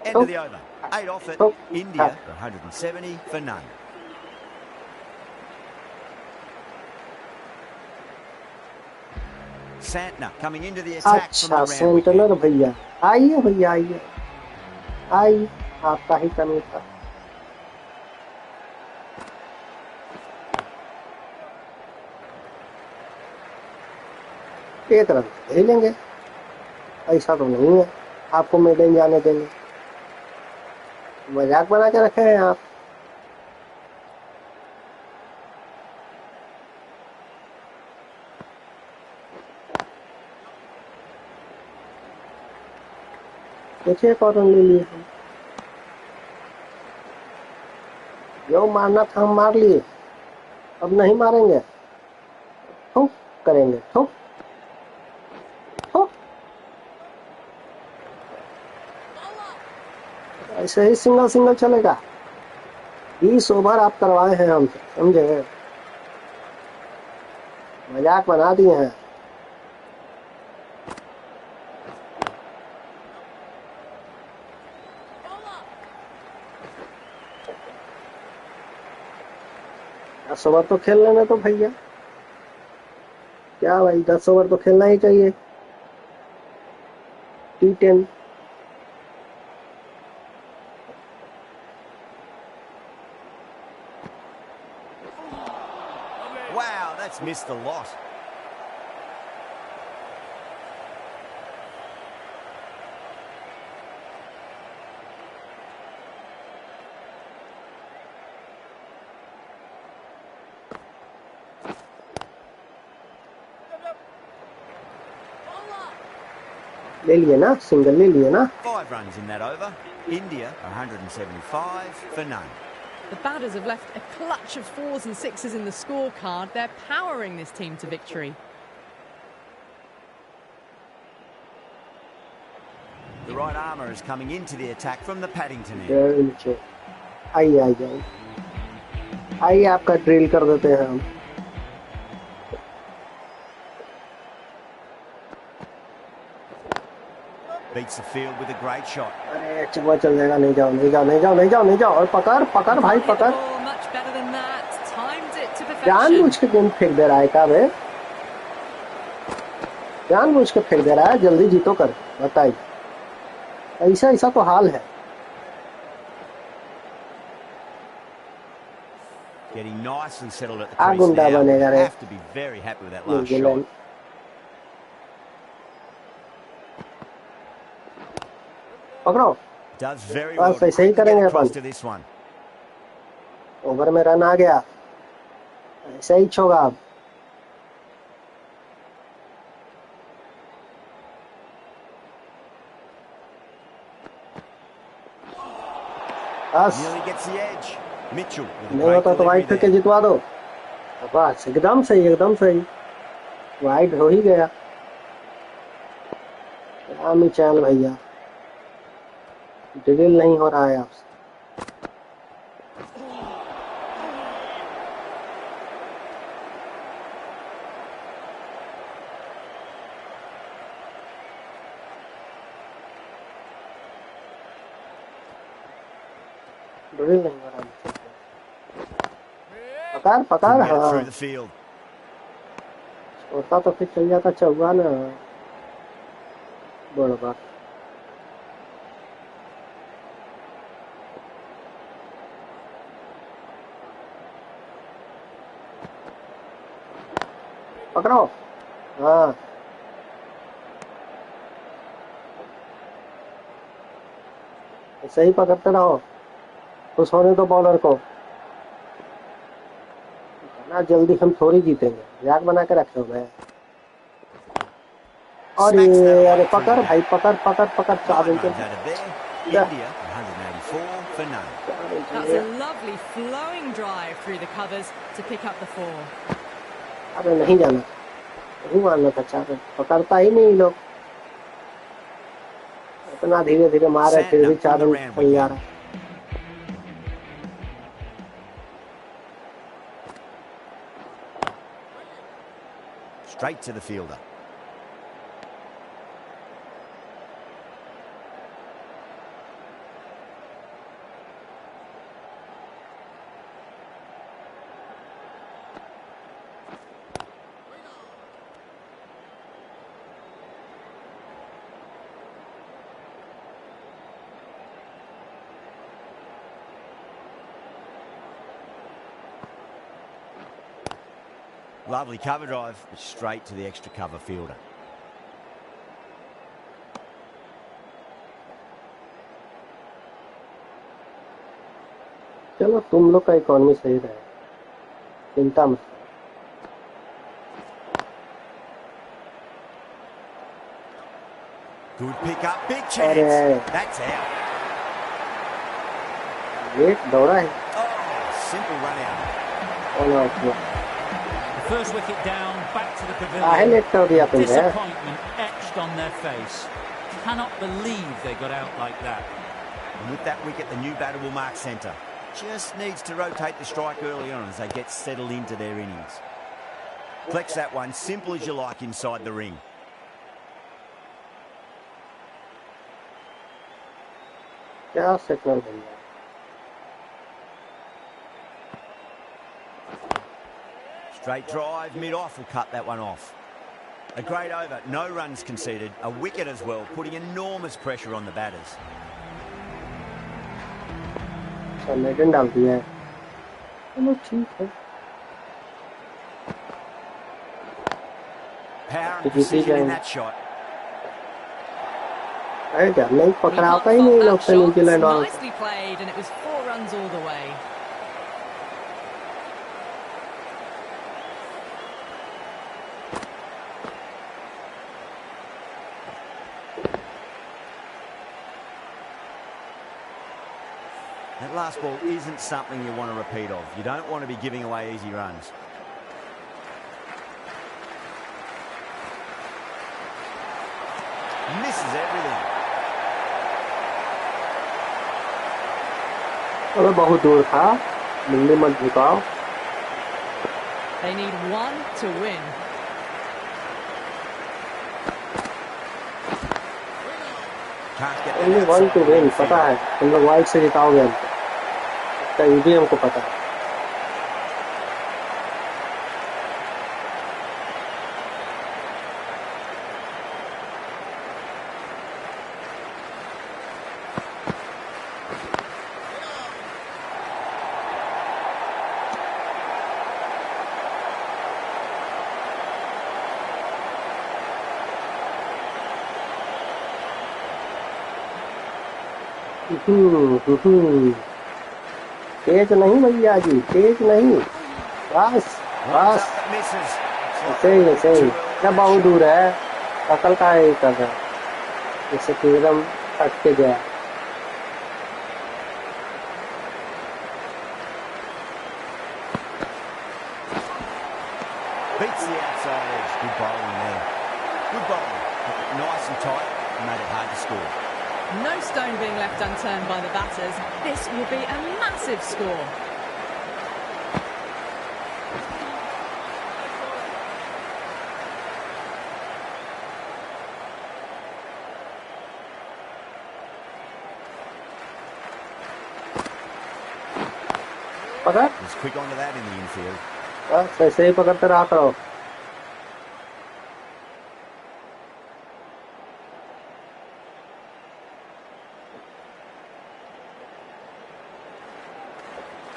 End of the over. 8 off it. India 170 for none. Santner coming into the attack from the अच्छा round सेंटनर wicket. भैया आइए आइए, आपका ही कमी था। एक रन ले लेंगे, ऐसा तो नहीं है आपको मेडन जाने देंगे। मजाक बना के रखे हैं आप। देखिए कौन ले लिए हम, जो मारना था हम मार लिए, अब नहीं मारेंगे, ठोक करेंगे, ठोक। ऐसे ही सिंगल चलेगा। 20 ओवर आप करवाए हैं हमसे, समझे? मजाक बना दिए हैं। दस ओवर तो खेल लेने तो भैया, क्या भाई 10 ओवर तो खेलना ही चाहिए। T10 Wow, that's missed a lot. ले लिए ना, सिंगल ले लिए ना। 5 runs in that over. India 175 for none. The batters have left a clutch of 4s and 6s in the scorecard. They're powering this team to victory. The right armour is coming into the attack from the Paddington end. आइए आपका drill कर देते हैं हम। Beats the field with a great shot. अरे चल जाएगा, नहीं जाओ और पकड़ भाई पकड़। Much better than that. Timed it to perfection. जानबूझ के गेंद फेंक दे रहा है क्या बे? जानबूझ के फेंक दे रहा है, जल्दी जीतो कर, बताइए। ऐसा तो हाल है। Getting nice and settled at the crease now. Have to be very happy with that last shot. पकड़ो। Does very well. ऐसे ही करेंगे अपन। To this one. ओवर में रन आ गया, ऐसे ही छोगा अब। Nearly gets the edge. Mitchell. नहीं होता तो वाइड फेंक के जितवा दो। बस एकदम सही वाइड हो ही गया। आमी चैनल भैया ड्रिल नहीं हो रहा है आपसे। ड्रिल नहीं हो रहा है। पकड़ हाँ होता तो फिर चल जाता चौगा ना। बड़ा बात पकड़ो हाँ ऐसे ही पकड़ते रहो। खुश होने दो बॉलर को ना जल्दी हम थोड़ी जीतेंगे। मजाक बना के रखे हो मैं। और ये अरे पकड़ भाई पकड़ 4 inch. That's a lovely flowing drive through the covers to pick up the 4. अरे नहीं जाना नहीं मारना था 4 रन। पकड़ता ही नहीं लोग इतना धीरे धीरे मार रहे फिर भी 4 रन चल जा रहा। Straight to the fielder. Lovely cover drive, but straight to the extra cover fielder. चलो तुम लोग का इकोनॉमी सही रहे चिंता मत। Good pick up, big chance. That's out. ये दौड़ा है। Oh, simple run out. Oh no. First wicket down, back to the pavilion. Disappointment etched on their face. Cannot believe they got out like that. And with that wicket, the new batter will mark centre. Just needs to rotate the strike early on as they get settled into their innings. Flex that one, simple as you like inside the ring. क्या signal भैया। Straight drive, mid-off will cut that one off. A great over, no runs conceded, a wicket as well, putting enormous pressure on the batters. लेकिन डाल दिया है। चलो ठीक है। Power and precision in that shot. अरे यार नहीं पकड़ाता ही नहीं लोग से न्यूजीलैंड वालों। Nicely played and it was 4 runs all the way. That last ball isn't something you want to repeat of. You don't want to be giving away easy runs. Misses everything. अरे बहुत दूर था। मिलने मत झुकाओ। They need 1 to win. Only 1 to win, पता है तुम लोग वाइड से जिताओगे हम। ये भी हमको पता है। तेज नहीं भैया जी तेज नहीं बस बस ऐसे ही क्या बहुत दूर है अकल का है कर रहा है। जैसे कि एकदम हट के गया Beats the outside edge. Good bowling there. Good bowling. Nice and tight. Made it hard to score. No stone being left unturned by the batters. This will be a massive score. पकड़ He's quick onto that in the infield. बस ऐसे ही पकड़ते रहा करो.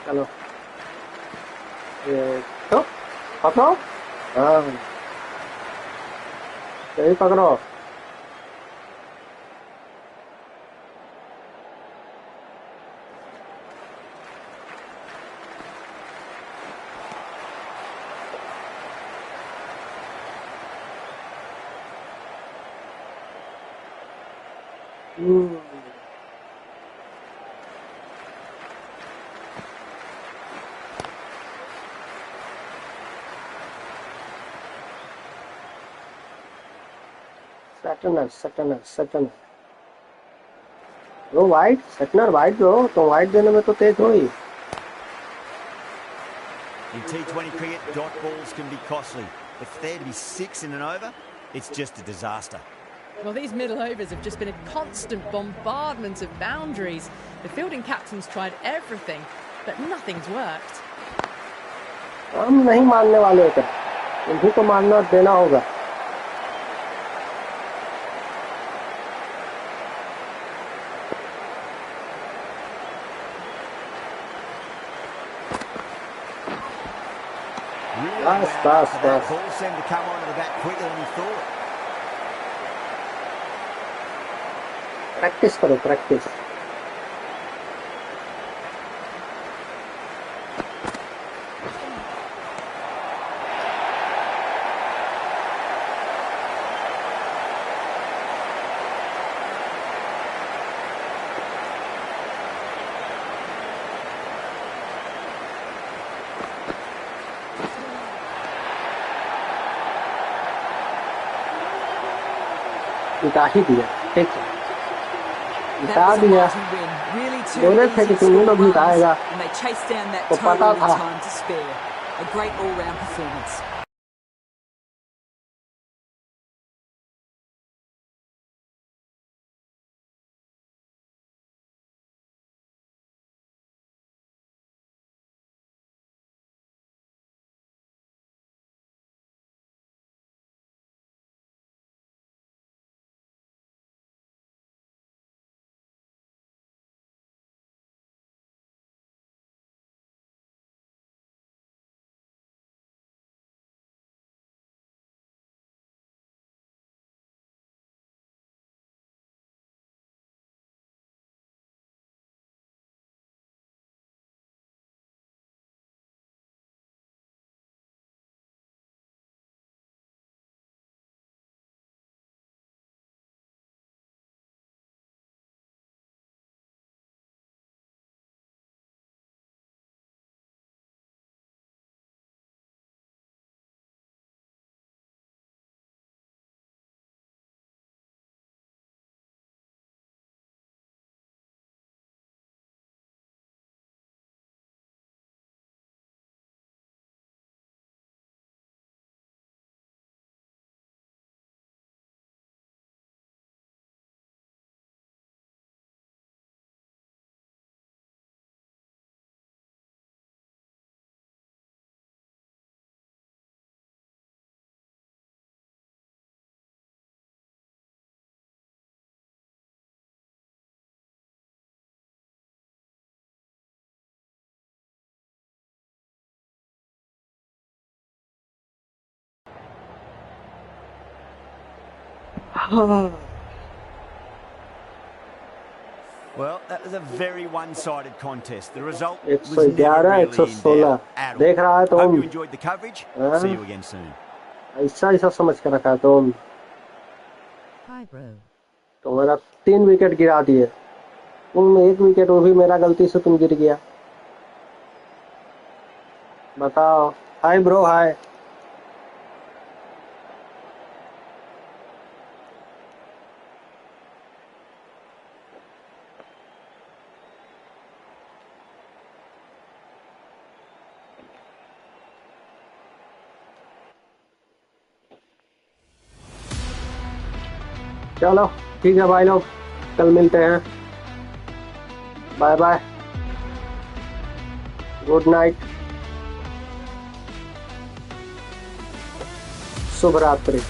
चलो ये तो पकड़ो. हाँ सही पकड़ो. सटनर वो वाइट सटनर वाइट दो तो वाइट देने में तो तेज हो ही. In T20 cricket, dot balls can be costly. But for there to be 6 in an over, it's just a disaster. Well, these middle overs have just been a constant bombardment of boundaries. The fielding captain's tried everything, but nothing's worked. हम नहीं मानने वाले होते, इन्हीं को मानना देना होगा. Bas. That ball seemed to come onto the bat quicker than he thought. Practice करो, practice. जिता ही दिया, ठीक है. जिता दिया. बोले थे कि तुम लोग जिताएगा. तो पता था. Well, that was a very one-sided contest. The result was 111 never really in 116 doubt at all. देख रहा है तो Hope you enjoyed the coverage. See you again soon. ऐसा समझ कर रखा है तुम. तुम्हारा 3 विकेट गिरा दिए. तुम 1 विकेट वो भी मेरा गलती से तुम गिर गया. बताओ. Hi bro hi. चलो ठीक है भाई लोग, कल मिलते हैं। बाय बाय, गुड नाइट, शुभ रात्रि।